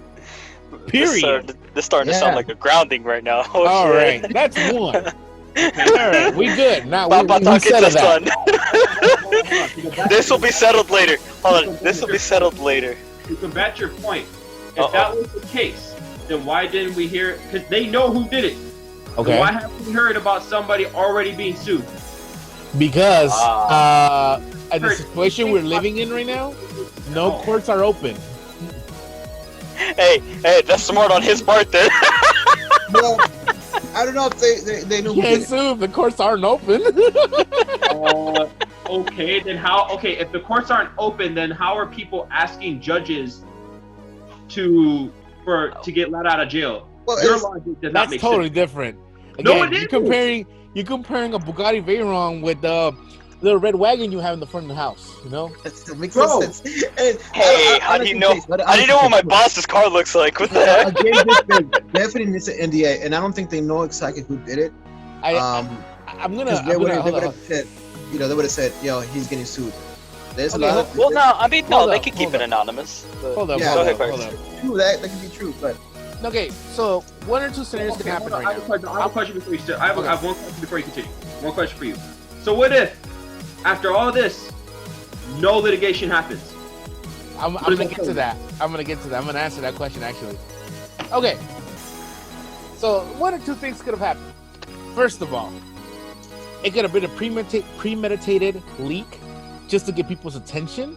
Speaker 1: Period.
Speaker 4: This starting to sound like a grounding right now.
Speaker 1: All right, that's one. All right, we good. Now we
Speaker 4: settled that. This will be settled later. Hold on, this will be settled later.
Speaker 3: To combat your point, if that was the case, then why didn't we hear it? Because they know who did it.
Speaker 1: Okay.
Speaker 3: So why haven't we heard about somebody already being sued?
Speaker 1: Because at the situation we're living in right now, no courts are open.
Speaker 4: Hey, that's smart on his part then.
Speaker 5: Well, I don't know if they know who did it.
Speaker 1: Sue, the courts aren't open.
Speaker 3: Okay, then how? Okay, if the courts aren't open, then how are people asking judges to get let out of jail?
Speaker 5: Well,
Speaker 3: Your logic does not
Speaker 1: that's
Speaker 3: make
Speaker 1: totally
Speaker 3: sense.
Speaker 1: different. Again,
Speaker 3: No, it
Speaker 1: you're comparing a Bugatti Veyron with the little red wagon you have in the front of the house. You know,
Speaker 5: that makes no sense. And,
Speaker 4: hey, how do you know? How do you know what my boss's car looks like? What the heck?
Speaker 5: Again, definitely needs an NDA, and I don't think they know exactly who did it.
Speaker 1: They would have
Speaker 5: said, they would have said, he's getting sued. There's a lot of.
Speaker 4: Well, no, they could keep it anonymous.
Speaker 1: Hold up.
Speaker 5: True, that could be true, but.
Speaker 1: Okay, so one or two scenarios can happen right now.
Speaker 3: I have a question before you start. I have one question before you continue. One question for you. So what if, after all this, no litigation happens?
Speaker 1: I'm gonna get to that. I'm gonna answer that question actually. Okay. So one or two things could have happened. First of all, it could have been a premeditated leak just to get people's attention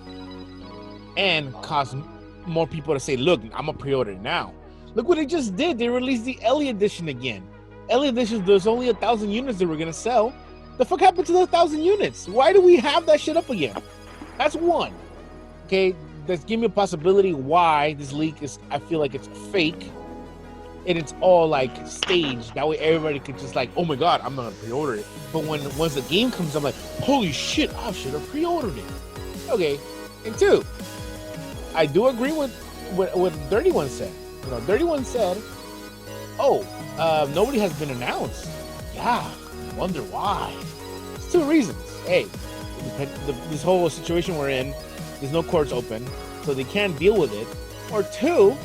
Speaker 1: and cause more people to say, "Look, I'm a pre-order now." Look what they just did. They released the Ellie Edition again. Ellie Edition, there's only 1,000 units that we're gonna sell. The fuck happened to those 1,000 units? Why do we have that shit up again? That's one. Okay, let's give me a possibility why this leak is. I feel like it's fake, and it's all like staged. That way, everybody could just like, oh my god, I'm gonna pre-order it. But once the game comes, I'm like, holy shit, I should have pre-ordered it. Okay, and two, I do agree with what Dirty One said. Dirty One said, nobody has been announced. Yeah, wonder why. It's two reasons. A, this whole situation we're in, there's no courts open, so they can't deal with it. Or two,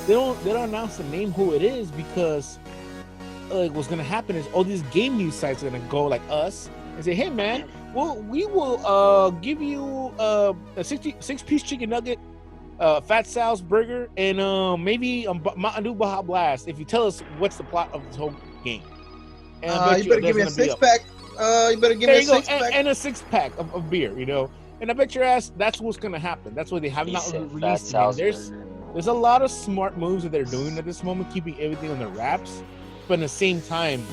Speaker 1: they don't announce the name who it is because what's gonna happen is all these game news sites are gonna go like us and say, hey man, we will give you a 6-piece chicken nugget, Fat Sal's burger, and maybe a Mountain Dew Baja Blast if you tell us what's the plot of this whole game. And
Speaker 5: you better give me a 6-pack. You better give me a 6-pack.
Speaker 1: And a 6-pack of beer, And I bet your ass that's what's going to happen. That's why they have not released it. There's a lot of smart moves that they're doing at this moment, keeping everything on their wraps. But at the same time,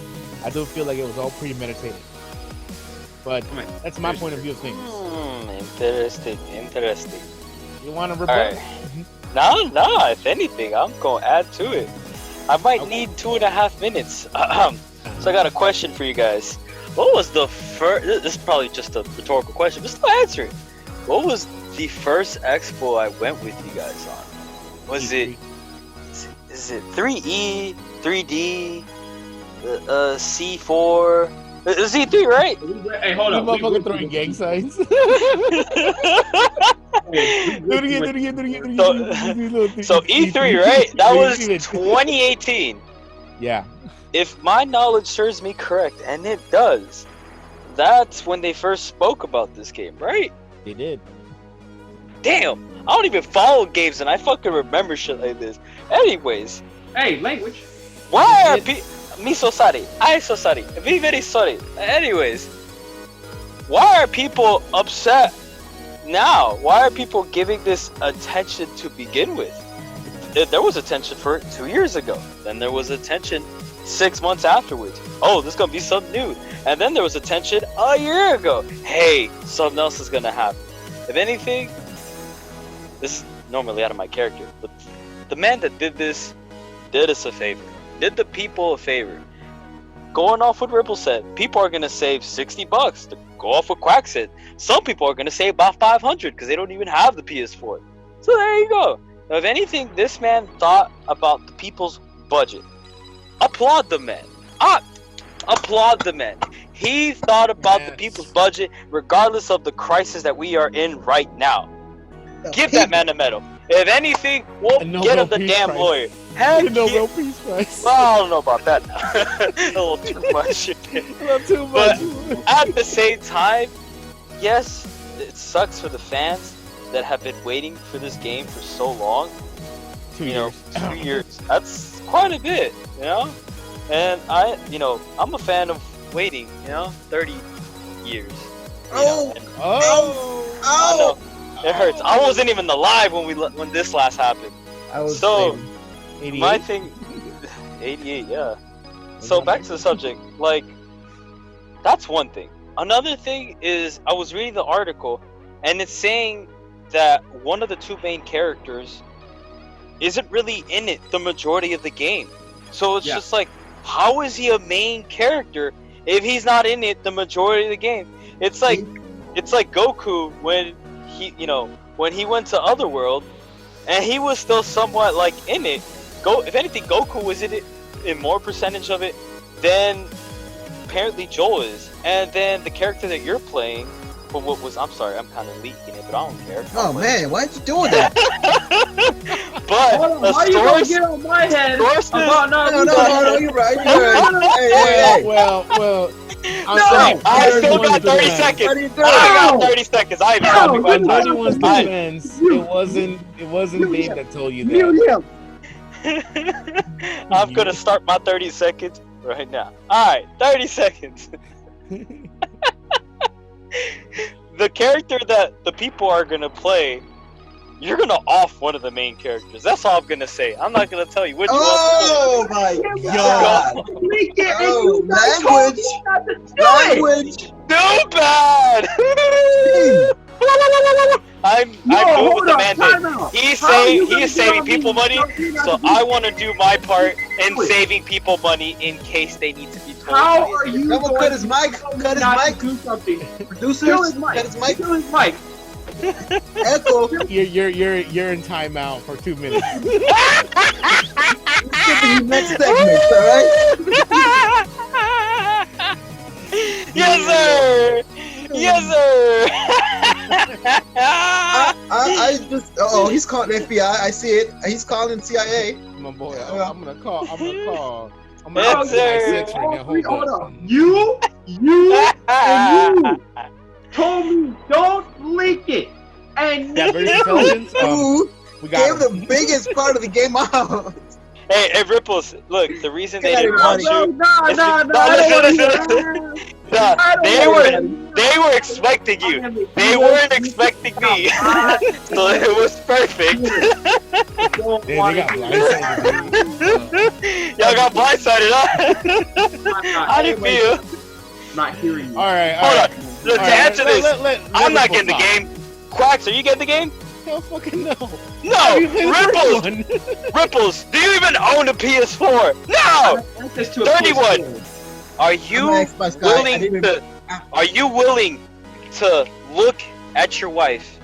Speaker 1: I do feel like it was all premeditated. But that's my point of view of things.
Speaker 4: Interesting.
Speaker 1: You want to rebut?
Speaker 4: Right. No. If anything, I'm going to add to it. I might need 2.5 minutes. So I got a question for you guys. What was the first? This is probably just a rhetorical question, but still answer it. What was the first expo I went with you guys on? Was it? Is it 3E, 3D, C4? Z3, right?
Speaker 3: Hey, hold on.
Speaker 1: You motherfucker throwing gang signs.
Speaker 4: So E3, right? That was 2018.
Speaker 1: Yeah.
Speaker 4: If my knowledge serves me correct, and it does, that's when they first spoke about this game, right?
Speaker 1: They did.
Speaker 4: Damn, I don't even follow games, and I fucking remember shit like this. Anyways.
Speaker 3: Hey, language.
Speaker 4: Why are people... Me so sorry. I so sorry. Be very sorry. Anyways. Why are people upset now? Why are people giving this attention to begin with? There was attention for it 2 years ago. Then there was attention 6 months afterwards. Oh, this is gonna be something new. And then there was attention a year ago. Hey, something else is gonna happen. If anything, this is normally out of my character, but the man that did this did us a favor. Did the people a favor. going off what Ripple said, people are gonna save $60 to go off what Quack said. Some people are gonna save about $500 because they don't even have the PS4. So there you go. Now, if anything, this man thought about the people's budget. Applaud the man. Applaud the man. He thought about the people's budget, regardless of the crisis that we are in right now. Give that man a medal. If anything, we'll get him the damn lawyer.
Speaker 1: Heck, Nobel Peace Prize.
Speaker 4: Well, I don't know about that now. A little too much.
Speaker 1: A little too much.
Speaker 4: But at the same time, yes, it sucks for the fans that have been waiting for this game for so long.
Speaker 1: 2 years.
Speaker 4: 2 years. That's quite a bit, And I'm a fan of waiting, 30 years.
Speaker 5: Oh!
Speaker 4: I know. It hurts. I wasn't even alive when this last happened.
Speaker 5: I was
Speaker 4: so
Speaker 1: 88?
Speaker 4: my thing, 88, yeah. So back to the subject, that's one thing. Another thing is I was reading the article, and it's saying that one of the two main characters isn't really in it the majority of the game. So it's just like, how is he a main character if he's not in it the majority of the game? It's like Goku when he went to Otherworld, and he was still somewhat in it. If anything, Goku was in it in more percentage of it than apparently Joel is. And then the character that you're playing, I'm sorry, I'm kind of leaking it, but I don't care.
Speaker 5: Oh man, why are you doing that?
Speaker 4: But
Speaker 3: why you gonna get on my head?
Speaker 5: No, you're right. Hey.
Speaker 1: Well.
Speaker 4: I still got 30 seconds. I got 30 seconds. I even got
Speaker 1: my time. 31's defense. It wasn't Dave that told you that.
Speaker 4: I'm gonna start my 30 seconds right now. Alright, 30 seconds. The character that the people are gonna play, you're gonna off one of the main characters. That's all I'm gonna say. I'm not gonna tell you which one.
Speaker 5: Oh my god! Language!
Speaker 4: Too bad! I'm good with the mandate. He's saving people money, so I want to do my part in saving people money in case they need to be told.
Speaker 3: How are you?
Speaker 5: Someone cut his mic. Cut his mic.
Speaker 3: Do something.
Speaker 5: Producers, cut his mic.
Speaker 3: Kill his mic.
Speaker 5: Echo.
Speaker 1: You're in timeout for 2 minutes.
Speaker 5: Next segment, all right?
Speaker 4: Yes, sir. Yes, sir.
Speaker 5: I just. He's calling the FBI. I see it. He's calling CIA.
Speaker 1: My boy, I'm gonna call. I'm gonna call
Speaker 4: Yes, sir.
Speaker 1: 6 right now. Hold on.
Speaker 3: You and you told me don't leak it. And
Speaker 1: Yeah, versus intelligence. We got
Speaker 5: gave the biggest part of the game out.
Speaker 4: Hey, Ripples, look, the reason they didn't
Speaker 5: Get
Speaker 4: want you... They were expecting you. They weren't expecting me. So it was perfect.
Speaker 1: They got blindsided.
Speaker 4: Y'all got blindsided, huh? How do you feel?
Speaker 3: Not hearing you.
Speaker 1: All right.
Speaker 4: Hold on. Look, to answer this, I'm not getting the game. Quacks, are you getting the game?
Speaker 1: Hell fucking no.
Speaker 4: No! Ripples, do you even own a PS4? No! 31. Are you willing to look at your wife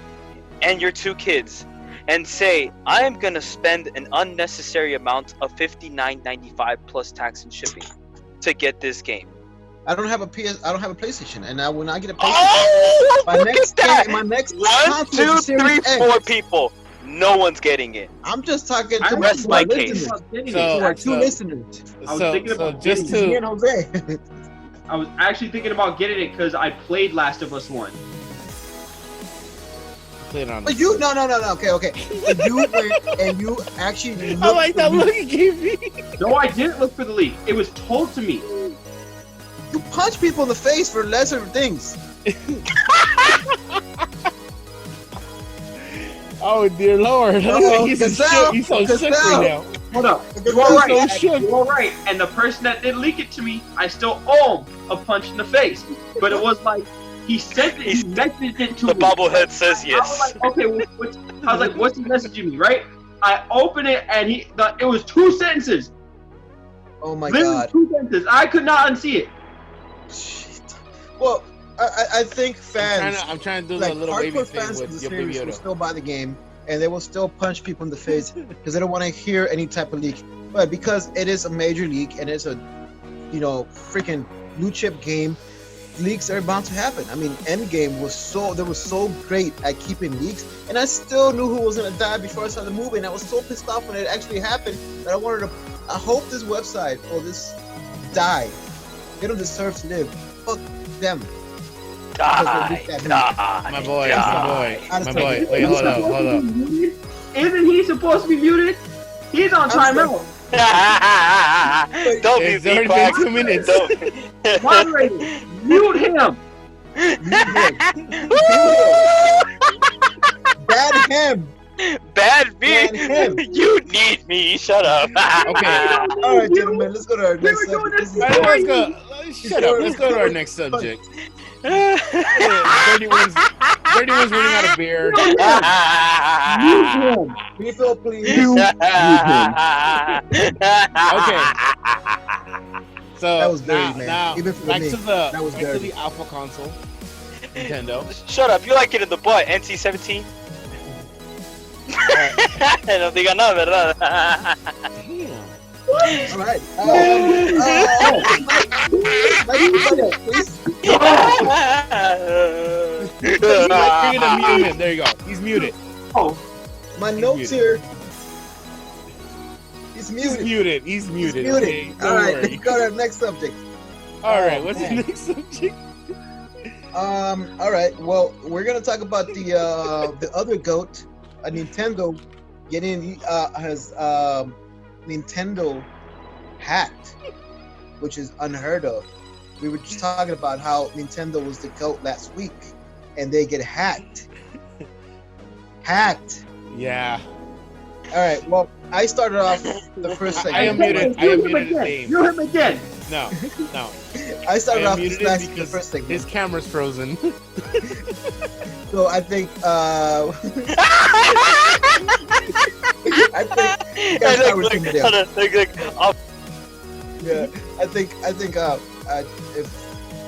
Speaker 4: and your 2 kids and say, I am gonna spend an unnecessary amount of $59.95 plus tax and shipping to get this game?
Speaker 5: I don't have a PlayStation, and I will not get a PlayStation.
Speaker 4: Oh,
Speaker 5: my next game, my next
Speaker 4: 1, 2, 3, 4 people. No one's getting it.
Speaker 5: I'm just talking to
Speaker 4: rest my case.
Speaker 5: Two listeners.
Speaker 3: I was thinking about
Speaker 1: just to
Speaker 5: Jose.
Speaker 3: I was actually thinking about getting it because I played Last of Us 1.
Speaker 5: But you no. Okay. And you went and you actually.
Speaker 1: I like that look you gave me.
Speaker 3: No, I didn't look for the leak. It was told to me.
Speaker 5: You punch people in the face for lesser things.
Speaker 1: Oh dear Lord! He's so shook right now.
Speaker 3: Hold up. You are right. You are right. And the person that did leak it to me, I still owe him a punch in the face. But it was like he sent it. He messaged it to me.
Speaker 4: The bobblehead says yes.
Speaker 3: I was like, okay. I was like, what's he messaging me? Right? I open it and it was 2 sentences.
Speaker 5: Oh my
Speaker 3: Literally
Speaker 5: god.
Speaker 3: 2 sentences. I could not unsee it.
Speaker 5: Shit. Well, I think fans,
Speaker 1: I'm trying to do
Speaker 5: like
Speaker 1: the little wavy
Speaker 5: hardcore
Speaker 1: thing
Speaker 5: fans of the
Speaker 1: with your
Speaker 5: series,
Speaker 1: baby
Speaker 5: will
Speaker 1: Yoda.
Speaker 5: still buy the game, and they will still punch people in the face because they don't want to hear any type of leak. But because it is a major leak and it's a, freaking blue chip game, leaks are bound to happen. I mean, Endgame was so great at keeping leaks, and I still knew who was gonna die before I saw the movie, and I was so pissed off when it actually happened that I hope this website or this die. They don't deserve to live. Fuck them.
Speaker 4: Die.
Speaker 1: My boy. Wait, hold up.
Speaker 3: Isn't he supposed to be muted? He's on timeout.
Speaker 4: Don't be
Speaker 1: It's already
Speaker 4: Quack.
Speaker 1: been 2 minutes.
Speaker 3: Moderator, mute him.
Speaker 5: Bad him.
Speaker 4: Bad me.
Speaker 5: Ban him.
Speaker 4: You need me. Shut up.
Speaker 1: Okay.
Speaker 5: All right, gentlemen, let's go to our
Speaker 3: We
Speaker 5: next
Speaker 3: were doing
Speaker 5: subject.
Speaker 3: this
Speaker 1: All right, let's go. Shut up. Let's go to our next subject. 31's running out of beer.
Speaker 5: Refill, please.
Speaker 1: Okay. So
Speaker 5: That was dirty, man.
Speaker 1: now
Speaker 5: Even for
Speaker 1: back
Speaker 5: me,
Speaker 1: to the
Speaker 5: that was
Speaker 1: back to
Speaker 5: dirty.
Speaker 1: the alpha console, Nintendo.
Speaker 4: Shut up. You like it in the butt. NC-17. I don't think I know, verdad?
Speaker 1: Damn.
Speaker 5: All right. Please.
Speaker 1: You're gonna mute him. There you go. He's muted.
Speaker 3: Oh,
Speaker 5: My notes here. He's
Speaker 1: He's
Speaker 5: muted.
Speaker 1: muted. He's muted.
Speaker 5: Muted.
Speaker 1: Okay,
Speaker 5: All
Speaker 1: don't
Speaker 5: right,
Speaker 1: worry.
Speaker 5: let's go to our next subject.
Speaker 1: All right.
Speaker 5: Oh,
Speaker 1: What's
Speaker 5: man.
Speaker 1: the next subject?
Speaker 5: All right. Well, we're gonna talk about the other goat, Nintendo, has Nintendo hacked, which is unheard of. We were just talking about how Nintendo was the GOAT last week, and they get hacked.
Speaker 1: Yeah.
Speaker 5: All right. Well, I started off the first segment.
Speaker 1: I am muted. I am muted at Dave.
Speaker 3: mute him again.
Speaker 1: No.
Speaker 5: I started
Speaker 1: I am
Speaker 5: off
Speaker 1: muted
Speaker 5: the
Speaker 1: because
Speaker 5: first segment.
Speaker 1: his camera's frozen.
Speaker 5: So I think if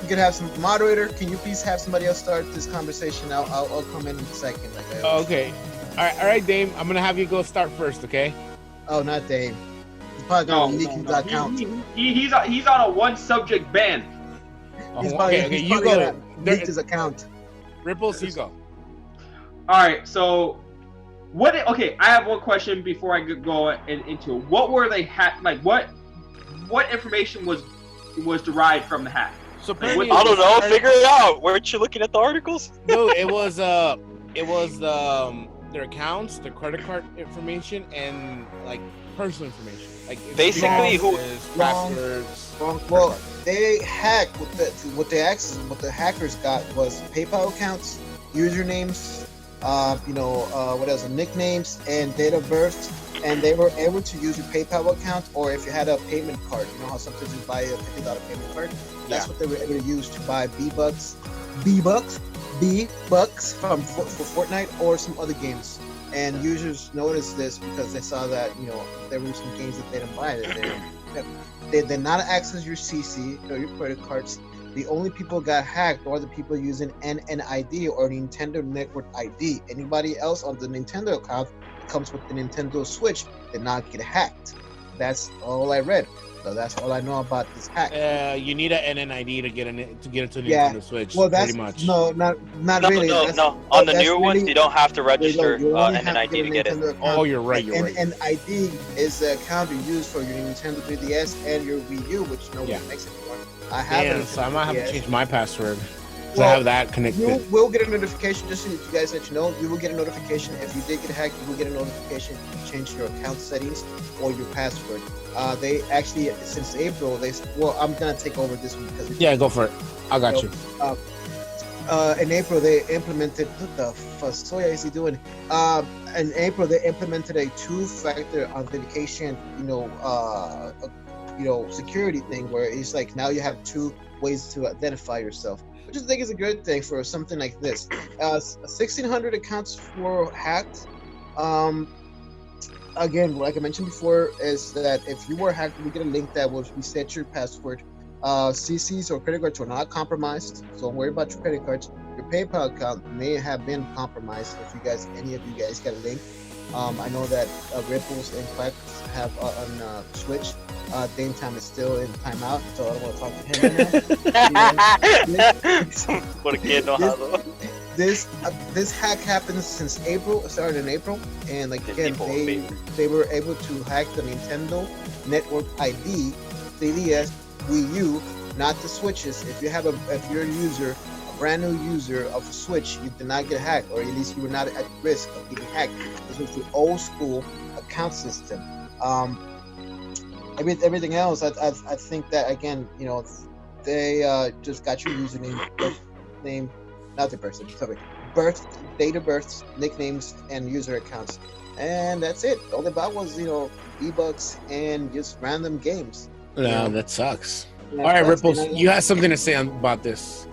Speaker 5: we could have some moderator, can you please have somebody else start this conversation? I'll come in a second. Like I always do.
Speaker 1: Okay. All right, Dame. I'm gonna have you go start first, okay?
Speaker 5: Oh, not Dave. He's probably gonna leak his account.
Speaker 3: He's on a 1 subject ban.
Speaker 5: He's probably,
Speaker 1: okay,
Speaker 5: he's
Speaker 1: you
Speaker 5: probably
Speaker 1: go.
Speaker 5: gonna leak his account.
Speaker 1: Ripples, you go.
Speaker 3: All right, so okay, I have one question before I go into it. What were they like? What information was derived from the hack?
Speaker 1: So apparently
Speaker 4: I don't know. Figure it out. Weren't you looking at the articles?
Speaker 1: No, it was their accounts, their credit card information, and like personal information. Like
Speaker 4: Basically,
Speaker 1: passwords.
Speaker 5: Well, they hacked what the hackers got was PayPal accounts, usernames, what else? Nicknames and date of birth, and they were able to use your PayPal account, or if you had a payment card. You know how sometimes you buy a $50 payment card. That's what they were able to use to buy B-Bucks for Fortnite or some other games. And users noticed this because they saw that there were some games that they didn't buy. They did not access your CC or your credit cards. The only people got hacked are the people using NNID or Nintendo Network ID. Anybody else on the Nintendo account that comes with the Nintendo Switch did not get hacked. That's all I read. So that's all I know about this hack.
Speaker 1: You need an NNID to get into the
Speaker 5: Yeah.
Speaker 1: Nintendo Switch.
Speaker 5: Well, that's
Speaker 1: pretty much.
Speaker 5: not really.
Speaker 4: No. On the newer ones, you don't have to register
Speaker 5: You only have
Speaker 4: NNID to get it.
Speaker 5: Nintendo account.
Speaker 1: Oh, you're right. You're right.
Speaker 5: NNID is the account you use for your Nintendo 3DS and your Wii U, which nobody makes anymore. I have
Speaker 1: Damn,
Speaker 5: it.
Speaker 1: so I might have to change my password. So
Speaker 5: Well,
Speaker 1: I have that connected.
Speaker 5: You will get a notification, just so you guys let you know, you will get a notification. If you did get hacked, you will get a notification to change your account settings or your password. They actually, since April, I'm going to take over this one because
Speaker 1: Yeah, go for it. I got you.
Speaker 5: In April, they implemented, what the fuck is he doing? In April, they implemented a 2-factor authentication, security thing where it's like now you have 2 ways to identify yourself, which I think is a good thing for something like this. 1,600 accounts were hacked. again, like I mentioned before, is that if you were hacked, we get a link that will reset your password. CCs or credit cards were not compromised, so don't worry about your credit cards. Your PayPal account may have been compromised. If any of you guys got a link, I know that Ripples and Quacks have on Switch. Dame Time is still in timeout, so I don't want to talk to him.
Speaker 4: What a kid know how to.
Speaker 5: This hack happens since April. It started in April, and like again, they were able to hack the Nintendo Network ID, 3DS, Wii U, not the Switches. If you're a user, a brand new user of a Switch, you did not get hacked, or at least you were not at risk of getting hacked. This was the old school account system. Everything else, I think that again, they just got your username, name, not the person, sorry, date of births, nicknames, and user accounts, and that's it. All about was V-Bucks and just random games.
Speaker 1: No, that sucks. All right, Ripples, you have something to say about this.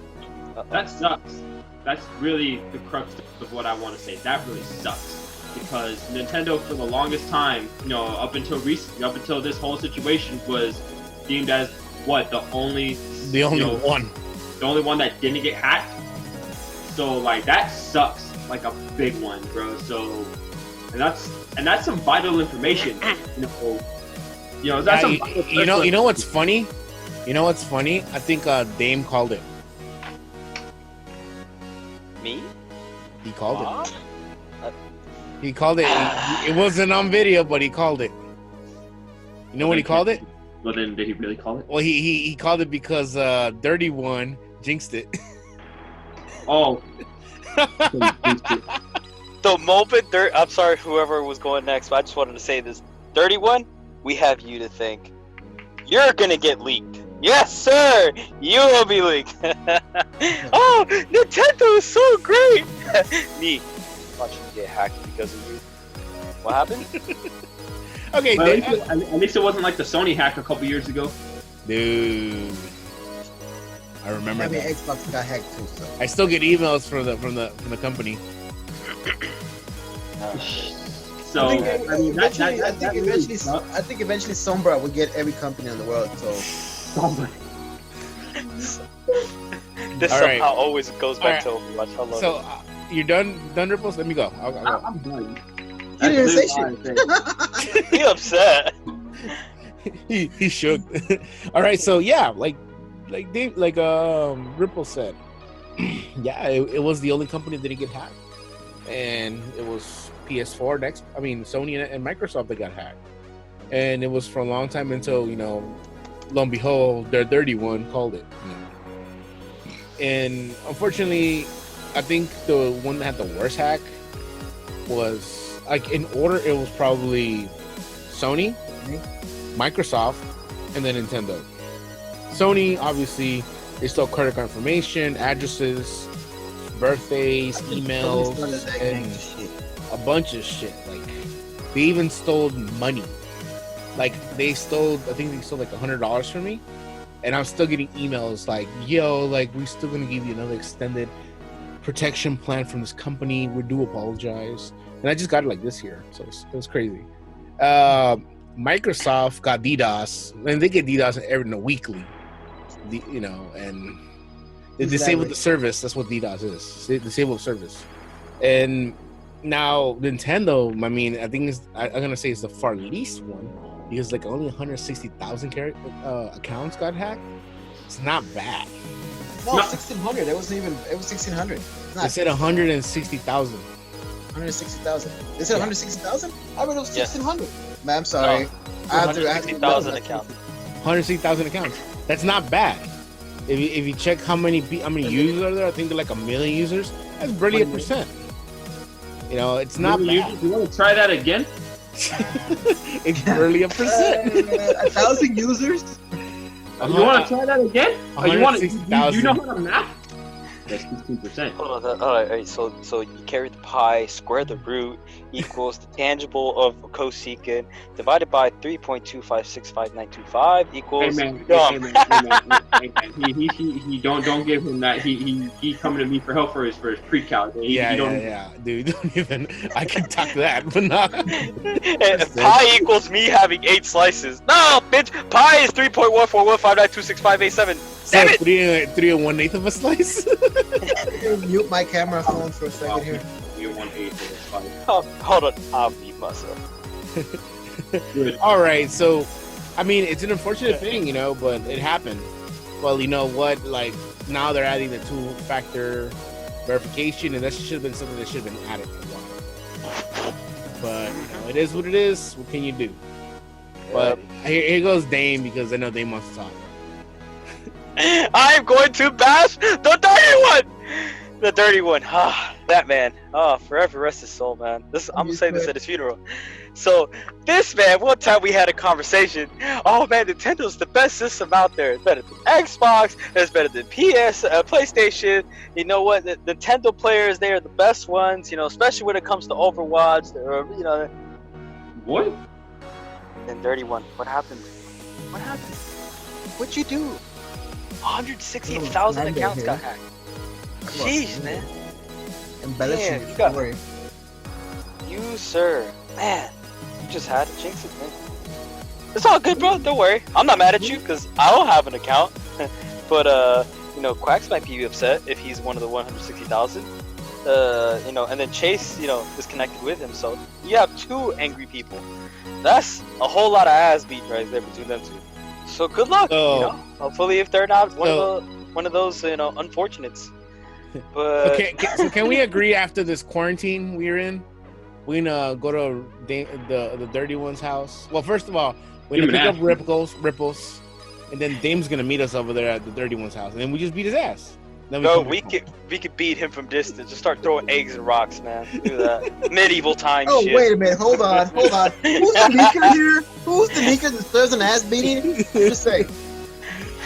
Speaker 3: That sucks. That's really the crux of what I want to say. That really sucks. Because Nintendo, for the longest time, up until this whole situation, was deemed as the only one that didn't get hacked. So like that sucks, like a big one, bro. So, and that's some vital information. You
Speaker 1: know what's funny? I think Dame called it.
Speaker 4: Me?
Speaker 1: He called it. He called it. It wasn't on video, but he called it. You know what he called it?
Speaker 3: Well, then did he really call it?
Speaker 1: Well, he called it because Dirty One jinxed it.
Speaker 3: Oh.
Speaker 4: The moment I'm sorry, whoever was going next, but I just wanted to say this. 31, we have you to thank. You're gonna get leaked. Yes, sir! You will be leaked. Oh, Nintendo is so great! Me, watching you get hacked because of you. What happened?
Speaker 1: Okay,
Speaker 3: well, at least it wasn't like the Sony hack a couple years ago.
Speaker 1: Dude. I remember that.
Speaker 5: Xbox got hacked too, so.
Speaker 1: I still get emails from the company.
Speaker 3: So
Speaker 5: I think eventually Sombra will get every company in the world. So
Speaker 4: this somehow always goes back to Overwatch. I love
Speaker 1: so you're done, Ripples? Let me go. I'll go.
Speaker 3: I'm done.
Speaker 5: He didn't say shit.
Speaker 4: He upset.
Speaker 1: he shook. All right, so yeah, like Ripple said, yeah, it was the only company that didn't get hacked, and it was PS4, Sony and Microsoft that got hacked, and it was for a long time until lo and behold, their Dirty One called it. And unfortunately, I think the one that had the worst hack was in order. It was probably Sony, Microsoft, and then Nintendo. Sony, obviously, they stole credit card information, addresses, birthdays, emails, and a bunch of shit. Like, they even stole money. Like, I think they stole like $100 from me, and I'm still getting emails like, yo, like, we're still gonna give you another extended protection plan from this company. We do apologize. And I just got it like this year, so it was crazy. Microsoft got DDoS, and they get DDoS every weekly. And they disabled the service. That's what DDoS is. They disabled service. And now Nintendo, I think I'm gonna say it's the far least one, because like only 160,000 accounts got hacked. It's not bad.
Speaker 5: No, 1,600. It was 1,600.
Speaker 1: They said 160,000.
Speaker 5: 160,000. They said 160,000? I read it was 1,600. Man, I'm sorry.
Speaker 4: No. 160,000 accounts.
Speaker 1: 160,000 accounts. That's not bad. If you check how many users are there, I think they're like 1 million users. That's barely 1%. It's not bad.
Speaker 3: You want to try that again?
Speaker 1: It's barely 1%.
Speaker 5: 1,000 users?
Speaker 3: You want to try that again? You know how to math? That's 16%.
Speaker 4: Hold on, all right, so you carry the pi, square the root, equals the tangible of cosecant, divided by 3.2565925 equals...
Speaker 3: Hey man, he don't give him that. He coming to me for help for his pre-calc.
Speaker 1: Yeah, dude. Don't even. I can talk that, but not.
Speaker 4: Pi equals me having 8 slices. No, bitch. Pi is 3.14159265887.
Speaker 1: So 3 and 1/8 of a slice.
Speaker 5: Mute my camera phone for a second here.
Speaker 3: 3 and 1/8.
Speaker 4: Oh, hold on, I'll mute myself.
Speaker 1: All right, so I mean, it's an unfortunate thing, but it happened. Well, you know what? Like now they're adding the 2-factor verification, and that should have been something that should have been added for a while. But it is what it is. What can you do? But here goes Dame, because I know Dame wants to talk.
Speaker 4: I'm going to bash the dirty one. The dirty one. That man. Forever rest his soul, man. I'm saying this at his funeral. So this man, one time we had a conversation. Oh man, Nintendo's the best system out there. It's better than Xbox. It's better than PlayStation. You know what? The Nintendo players, they are the best ones. Especially when it comes to Overwatch.
Speaker 3: What?
Speaker 4: Then dirty one. What happened? What'd you do? 168,000 accounts got hacked. Jeez, man.
Speaker 5: Embellishing
Speaker 4: Man,
Speaker 5: the story.
Speaker 4: You, sir. Man, you just had to jinx it, man. It's all good, bro. Don't worry. I'm not mad at you because I don't have an account. But, Quacks might be upset if he's one of the 160,000. And then Chase, is connected with him. So you have 2 angry people. That's a whole lot of ass beat right there between them 2. So good luck. Hopefully, if they're not one of those, unfortunates. But
Speaker 1: okay, so can we agree after this quarantine we're in, we gonna go to the dirty one's house? Well, first of all, we're gonna pick up Ripples, and then Dame's gonna meet us over there at the dirty one's house, and then we just beat his ass. Then
Speaker 4: we could beat him from distance. Just start throwing eggs and rocks, man. Do that medieval time.
Speaker 5: Oh,
Speaker 4: shit.
Speaker 5: wait a minute. Hold on. Who's the leaker here? Who's the leaker that serves an ass beating? Just say.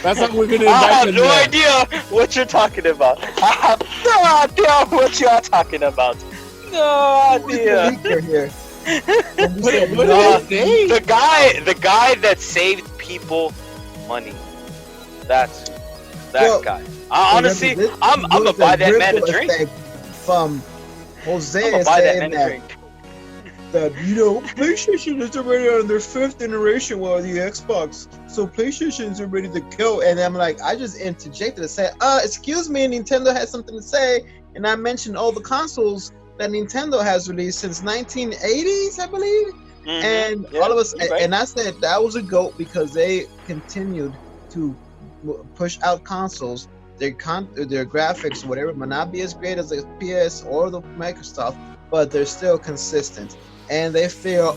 Speaker 1: That's how we're gonna.
Speaker 4: I have no idea what you're talking about. I have no idea what you're talking about. No idea.
Speaker 5: Who's the leaker here?
Speaker 4: The guy that saved people money. That's that guy. Honestly, I'm gonna buy that man a drink.
Speaker 5: From Jose saying that PlayStation is already on their 5th generation while the Xbox, so PlayStation's are ready to go. And I'm like, I just interjected and said, excuse me, Nintendo has something to say, and I mentioned all the consoles that Nintendo has released since 1980s, I believe. Mm-hmm. And all of us, and I said that was a GOAT because they continued to push out consoles. Their graphics, whatever, might not be as great as the PS or the Microsoft, but they're still consistent. And they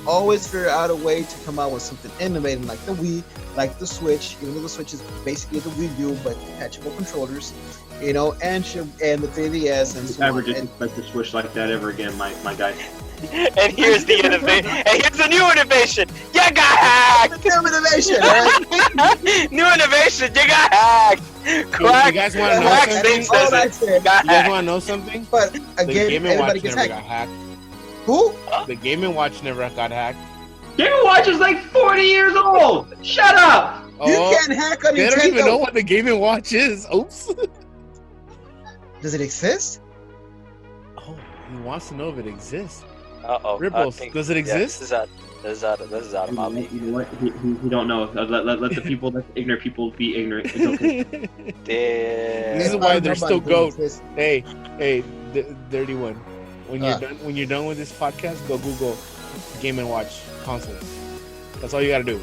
Speaker 5: always figure out a way to come out with something innovative, like the Wii, like the Switch, even though the Switch is basically the Wii U, but detachable controllers, and the 3DS and so on.
Speaker 3: Never disrespect the Switch like that ever again, my guy.
Speaker 4: And here's the innovation. And here's the new innovation. You got hacked.
Speaker 5: New innovation, right?
Speaker 4: New innovation. You got hacked. Quack.
Speaker 1: You guys want to know something? You guys want to know something?
Speaker 5: But again, everybody gets hacked.
Speaker 1: Got hacked.
Speaker 5: Who?
Speaker 1: The Game & Watch never got hacked.
Speaker 3: Game & Watch is like 40 years old. Shut up.
Speaker 5: You can't hack on Nintendo.
Speaker 1: They don't even know what the Game & Watch is. Oops.
Speaker 5: Does it exist?
Speaker 1: Oh, he wants to know if it exists.
Speaker 4: Ripples,
Speaker 1: does it exist?
Speaker 4: This is out of my league.
Speaker 3: You know what? He don't know. Let the people, let the ignorant people be ignorant. It's okay.
Speaker 4: Damn.
Speaker 1: This is why they're still GOAT. Hey, dirty one. When you're done with this podcast, go Google Game & Watch consoles. That's all you gotta do.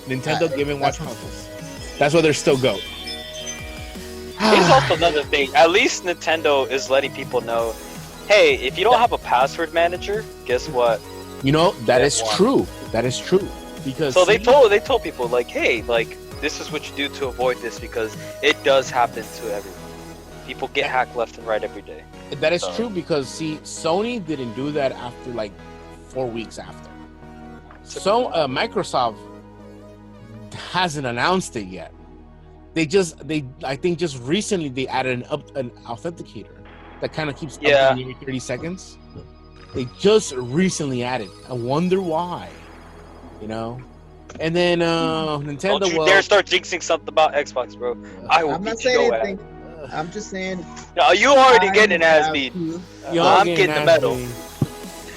Speaker 1: Nintendo Game & Watch consoles. That's why they're still GOAT.
Speaker 4: Here's also another thing. At least Nintendo is letting people know, hey, if you don't have a password manager, guess what?
Speaker 1: That is true. That is true. Because
Speaker 4: they told people like, hey, like this is what you do to avoid this because it does happen to everyone. People get hacked left and right every day.
Speaker 1: That is true because Sony didn't do that after like 4 weeks after. So Microsoft hasn't announced it yet. I think just recently they added an authenticator that kind of keeps updating every 30 seconds. They just recently added. I wonder why. You know. And then Nintendo.
Speaker 4: Don't you dare start jinxing something about Xbox, bro.
Speaker 5: I'm not saying anything. I'm just saying.
Speaker 4: No, you already getting an ass beat. I'm getting the medal.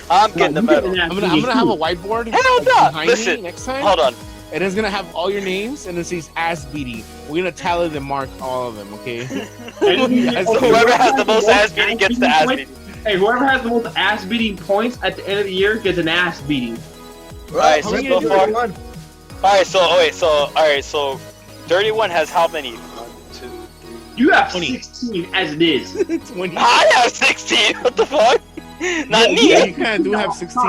Speaker 4: I'm getting the medal.
Speaker 1: I'm gonna have a whiteboard.
Speaker 4: Hell no!
Speaker 1: Behind
Speaker 4: Listen,
Speaker 1: me next time.
Speaker 4: hold on.
Speaker 1: And it's gonna have all your names, and it says ass beating. We're gonna tally and mark all of them, okay?
Speaker 4: Whoever has the most ass beating gets the ass beating.
Speaker 3: Hey, whoever has the most ass beating points at the end of the year gets an ass beating.
Speaker 4: Right, so so 31 has how many? 1, 2, 3.
Speaker 3: You have
Speaker 1: 20.
Speaker 3: 16 as it is.
Speaker 1: 20.
Speaker 4: I have 16. What the fuck? Not me.
Speaker 1: Yeah, you kind of do have 16.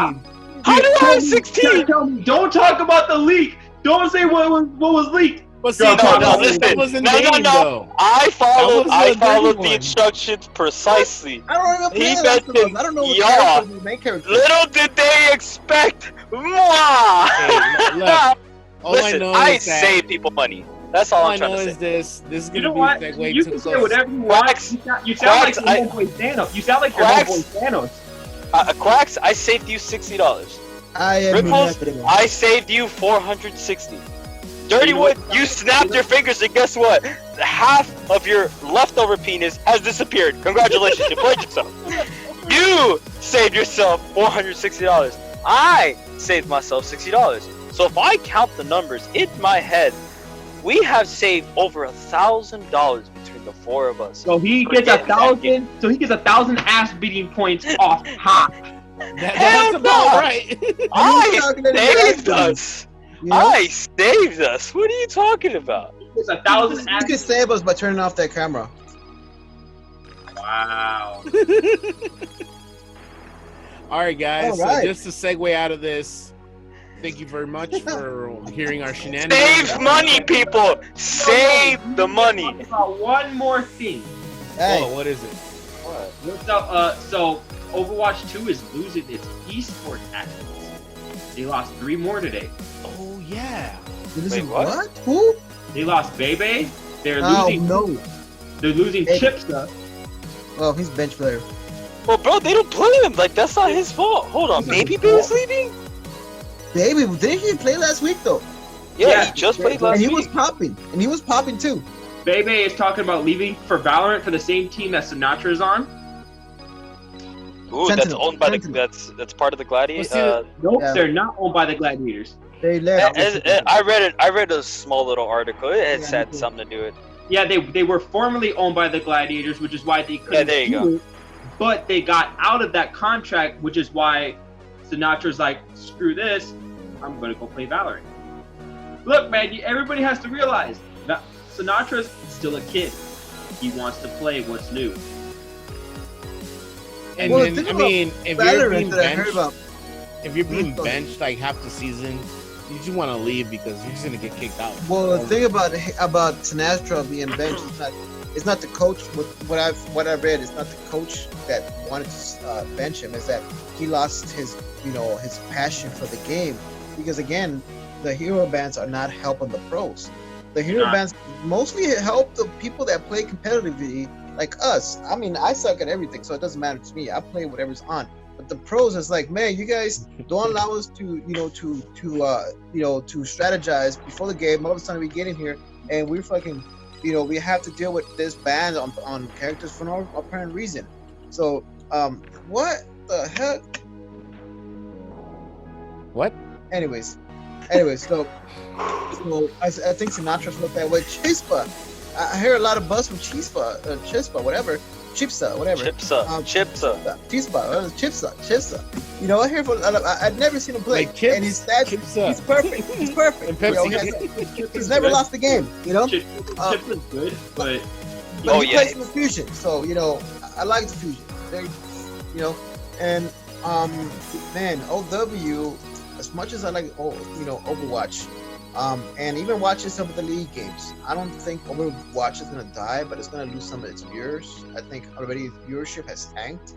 Speaker 4: How do I have 16?
Speaker 3: Don't talk about the leak. Don't say what was leaked.
Speaker 1: But see,
Speaker 4: No,
Speaker 1: that
Speaker 4: listen.
Speaker 1: wasn't
Speaker 4: No.
Speaker 1: named, though.
Speaker 4: I followed the
Speaker 1: 31.
Speaker 4: instructions precisely.
Speaker 5: I don't even play
Speaker 4: He
Speaker 5: Last of Us.
Speaker 4: mentioned
Speaker 5: I don't know what
Speaker 4: y'all.
Speaker 5: character the main character.
Speaker 4: Little did they expect. Mwah!
Speaker 1: Hey, look, all
Speaker 4: Listen,
Speaker 1: I know
Speaker 4: I
Speaker 1: is that
Speaker 4: save people money. That's all
Speaker 1: all I
Speaker 4: I'm trying
Speaker 1: know
Speaker 4: to
Speaker 1: is
Speaker 4: say.
Speaker 1: this is
Speaker 3: You
Speaker 1: gonna
Speaker 3: know
Speaker 1: be
Speaker 3: what?
Speaker 1: a segue
Speaker 3: You
Speaker 1: to
Speaker 3: can say
Speaker 1: close.
Speaker 3: whatever you want.
Speaker 4: Quacks,
Speaker 3: You sound like
Speaker 4: Quacks,
Speaker 3: your homeboy Thanos. You sound like your
Speaker 4: Quacks.
Speaker 3: homeboy Thanos.
Speaker 4: Quacks, I saved you $60.
Speaker 5: I am
Speaker 4: Ripples,
Speaker 5: not gonna-
Speaker 4: I saved you $460. Dirty Wood, you snapped your fingers and guess what? Half of your leftover penis has disappeared. Congratulations, you played yourself. You saved yourself $460. I saved myself $60. So if I count the numbers in my head, we have saved over $1,000 between the four of us.
Speaker 3: So he gets 1,000. So he gets 1,000 ass beating points off top.
Speaker 1: That's
Speaker 4: Hell
Speaker 1: about
Speaker 4: no.
Speaker 1: right.
Speaker 4: I
Speaker 5: talking to the
Speaker 4: saved
Speaker 5: guys,
Speaker 4: us.
Speaker 5: You know?
Speaker 4: I saved us. What are you talking about?
Speaker 3: He gets 1,000
Speaker 5: You
Speaker 3: ass.
Speaker 5: can save us by turning off that camera.
Speaker 3: Wow.
Speaker 1: All right, guys.
Speaker 5: All right.
Speaker 1: So just to segue out of this, thank you very much for hearing our shenanigans.
Speaker 4: Save money, people. Save the money.
Speaker 3: Talk about one more thing.
Speaker 5: Hey,
Speaker 1: Oh, what is it?
Speaker 3: So Overwatch 2 is losing its esports athletes. They lost 3 more today.
Speaker 1: Oh yeah.
Speaker 5: this is
Speaker 4: Wait, what?
Speaker 5: what? Who?
Speaker 3: They lost Bebe. They're
Speaker 5: Oh
Speaker 3: losing.
Speaker 5: no.
Speaker 3: They're losing
Speaker 5: Hey.
Speaker 3: Chipsa.
Speaker 5: Oh, he's bench player.
Speaker 4: Well, bro, they don't play him. Like, that's not his fault. Hold on. Baby Boo is leaving?
Speaker 5: Baby, didn't he play last week though?
Speaker 4: Yeah,
Speaker 3: Yeah,
Speaker 4: he just played last
Speaker 5: And he
Speaker 4: week.
Speaker 5: was popping. And he was popping too.
Speaker 3: Bebe is talking about leaving for Valorant for the same team that Sinatra is on.
Speaker 4: Ooh, that's
Speaker 5: Sentinel.
Speaker 4: owned by the
Speaker 5: Sentinel.
Speaker 4: that's part of the Gladiator.
Speaker 1: Well,
Speaker 3: Nope,
Speaker 5: Yeah.
Speaker 3: they're not owned by the Gladiators.
Speaker 5: They left.
Speaker 4: I read it. I read a small little article. It had
Speaker 5: Yeah,
Speaker 4: said
Speaker 5: me too.
Speaker 4: something to do with.
Speaker 3: Yeah, they were formerly owned by the Gladiators, which is why they couldn't
Speaker 4: there you
Speaker 3: do
Speaker 4: go.
Speaker 3: it. But they got out of that contract, which is why Sinatra's like, screw this, I'm gonna go play Valorant. Look, man, everybody has to realize that Sinatra's still a kid. He wants to play what's new.
Speaker 1: And
Speaker 5: Well,
Speaker 1: then,
Speaker 5: think
Speaker 1: I
Speaker 5: about
Speaker 1: mean, if you're
Speaker 5: Valorant
Speaker 1: being
Speaker 5: that I heard
Speaker 1: benched,
Speaker 5: about.
Speaker 1: if you're being
Speaker 5: Mhm.
Speaker 1: benched like half the season, you just want to leave because you're just gonna get kicked out.
Speaker 5: Well, the thing about Sinatra being benched it's not the coach. What I've read, it's not the coach that wanted to bench him. Is that he lost his his passion for the game, because again, the hero bans are not helping the pros. The hero
Speaker 3: Nah.
Speaker 5: bans mostly help the people that play competitively, like us. I mean, I suck at everything, so it doesn't matter to me. I play whatever's on. But the pros is like, man, you guys don't allow us to strategize before the game. All of a sudden we get in here and we're fucking, we have to deal with this ban on characters for no apparent reason. So, what the heck?
Speaker 1: What?
Speaker 5: Anyways, so I think Sinatra's looked that way. Chispa, I hear a lot of buzz from Chispa, whatever. Chipsa, whatever.
Speaker 4: Chipsa.
Speaker 5: Chipsa. I hear from. I've never seen him play,
Speaker 1: Like Chips,
Speaker 5: and his stats.
Speaker 1: Chipsa.
Speaker 5: He's perfect. He's perfect.
Speaker 1: And Pepsi.
Speaker 5: He's never lost the game.
Speaker 3: Chip is good, but
Speaker 5: But
Speaker 4: Oh,
Speaker 5: he
Speaker 4: yeah.
Speaker 5: plays in the fusion, so I like the fusion. Very, and man, OW. As much as I like, Overwatch, and even watching some of the league games, I don't think Overwatch is gonna die, but it's gonna lose some of its viewers. I think already viewership has tanked.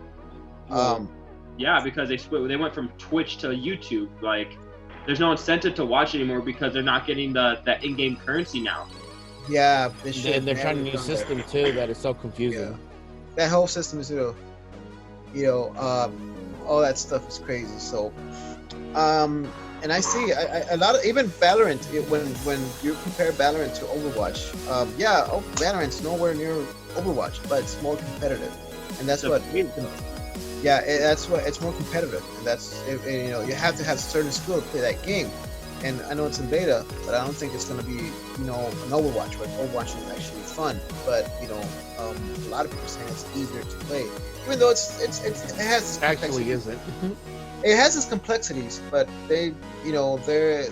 Speaker 3: yeah, because they went from Twitch to YouTube. Like, there's no incentive to watch anymore because they're not getting that in-game currency now.
Speaker 5: Yeah, they should.
Speaker 1: And they're trying a new
Speaker 5: done that.
Speaker 1: system too that is so confusing.
Speaker 5: That whole system is, all that stuff is crazy. So, and I see a lot of even Valorant. When you compare Valorant to Overwatch, Valorant's nowhere near Overwatch, but it's more competitive, and that's what. Yeah, that's what it's more competitive, and that's you have to have certain skill to play that game. And I know it's in beta, but I don't think it's going to be an Overwatch. But Overwatch is actually fun. But a lot of people saying it's easier to play, even though it has its
Speaker 1: Actually, isn't.
Speaker 5: It has its complexities, but they're the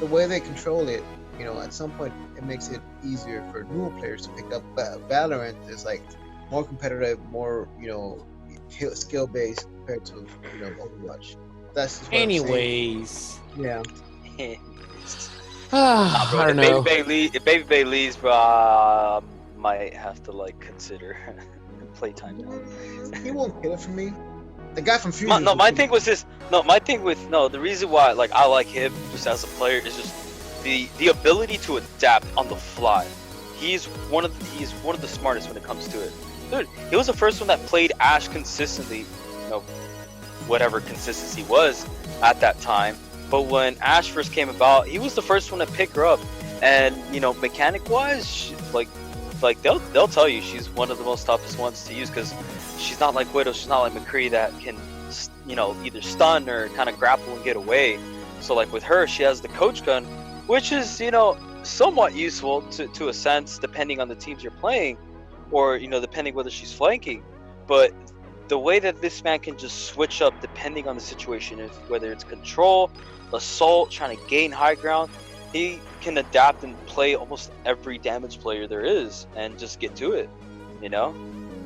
Speaker 5: way they control it. At some point it makes it easier for newer players to pick up. Valorant is like more competitive, more skill based compared to Overwatch. That's just what
Speaker 1: Anyways.
Speaker 5: Yeah.
Speaker 1: I don't know.
Speaker 4: If Baby Bay leaves, bro, might have to consider playtime now.
Speaker 5: He won't get it from me. The guy from Fusion.
Speaker 4: The reason why I like him just as a player is just the ability to adapt on the fly. He's one of the smartest when it comes to it. Dude, he was the first one that played Ashe consistently, whatever consistency was at that time. But when Ashe first came about, he was the first one to pick her up. And mechanic wise, they'll tell you she's one of the most toughest ones to use because she's not like Widow, she's not like McCree that can either stun or kind of grapple and get away. So with her, she has the coach gun, which is somewhat useful to a sense depending on the teams you're playing, or depending whether she's flanking. But the way that this man can just switch up depending on the situation, whether it's control, assault, trying to gain high ground, he can adapt and play almost every damage player there is and just get to it. When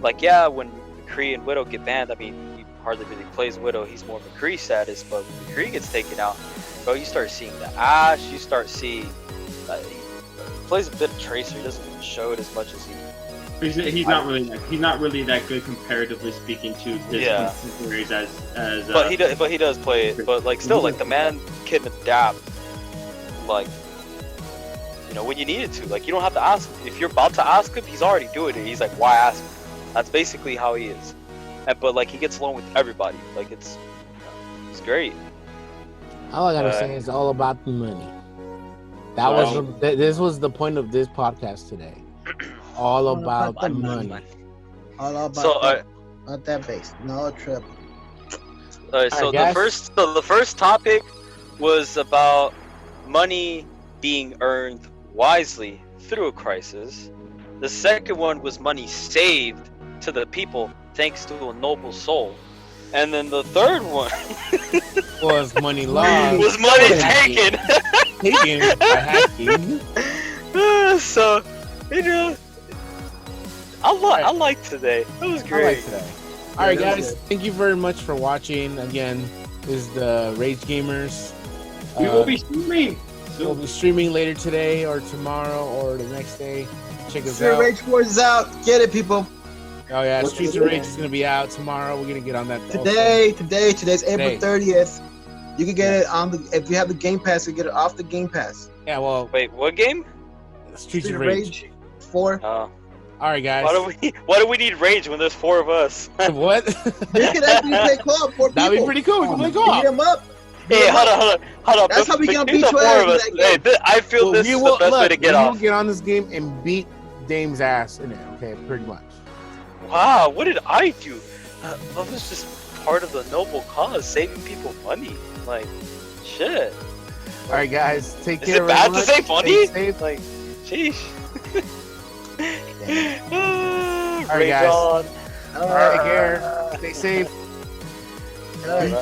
Speaker 4: McCree and Widow get banned, I mean, he hardly really plays Widow, he's more McCree status, but when McCree gets taken out, bro, you start seeing the Ashe, you start seeing he plays a bit of Tracer, he doesn't show it as much as he.
Speaker 3: He's not really that good comparatively speaking to this contemporaries as.
Speaker 4: But he does play it. But still, the man can adapt. When you need it to. You don't have to ask him. If you're about to ask him, he's already doing it. He's like, why ask him? That's basically how he is. But he gets along with everybody. It's great.
Speaker 1: All I gotta say is all about the money. This was the point of this podcast today. All about the money.
Speaker 5: All about that base. No trouble.
Speaker 4: Alright, so the first topic was about money being earned wisely through a crisis. The second one was money saved to the people thanks to a noble soul. And then the third one
Speaker 1: was money lost.
Speaker 4: Was money taken.
Speaker 1: Taken by hacking.
Speaker 4: So, I like today. That was great.
Speaker 1: I like today. All right, guys. Thank you very much for watching. Again, this is the Rage Gamers.
Speaker 3: We will be streaming.
Speaker 1: We'll be streaming later today or tomorrow or the next day. Check us out.
Speaker 5: Rage Wars is out. Get it, people.
Speaker 1: Oh yeah, Streets of Rage is gonna be out tomorrow. We're gonna get on that
Speaker 5: today's April 30th. You can get it if you have the Game Pass. You get it off the Game Pass.
Speaker 1: Yeah, well.
Speaker 4: Wait, what game?
Speaker 1: Streets of Rage
Speaker 5: 4.
Speaker 1: All right, guys.
Speaker 4: Why do we need Rage when there's 4 of us?
Speaker 1: What?
Speaker 5: You can actually play co-op 4 people.
Speaker 1: That'd be pretty cool. We can play co-op.
Speaker 5: Beat them up.
Speaker 4: Hey, hold on.
Speaker 5: That's how we gonna beat your ass.
Speaker 4: Hey, I feel this is the best way to get off.
Speaker 1: We'll get on this game and beat Dame's ass in it. Okay, pretty much.
Speaker 4: Wow, what did I do? I was just part of the noble cause, saving people money. Shit.
Speaker 1: All right, guys, take care.
Speaker 4: Is it bad to say funny? Sheesh.
Speaker 1: All right, guys. Take care. Stay safe.
Speaker 5: All right.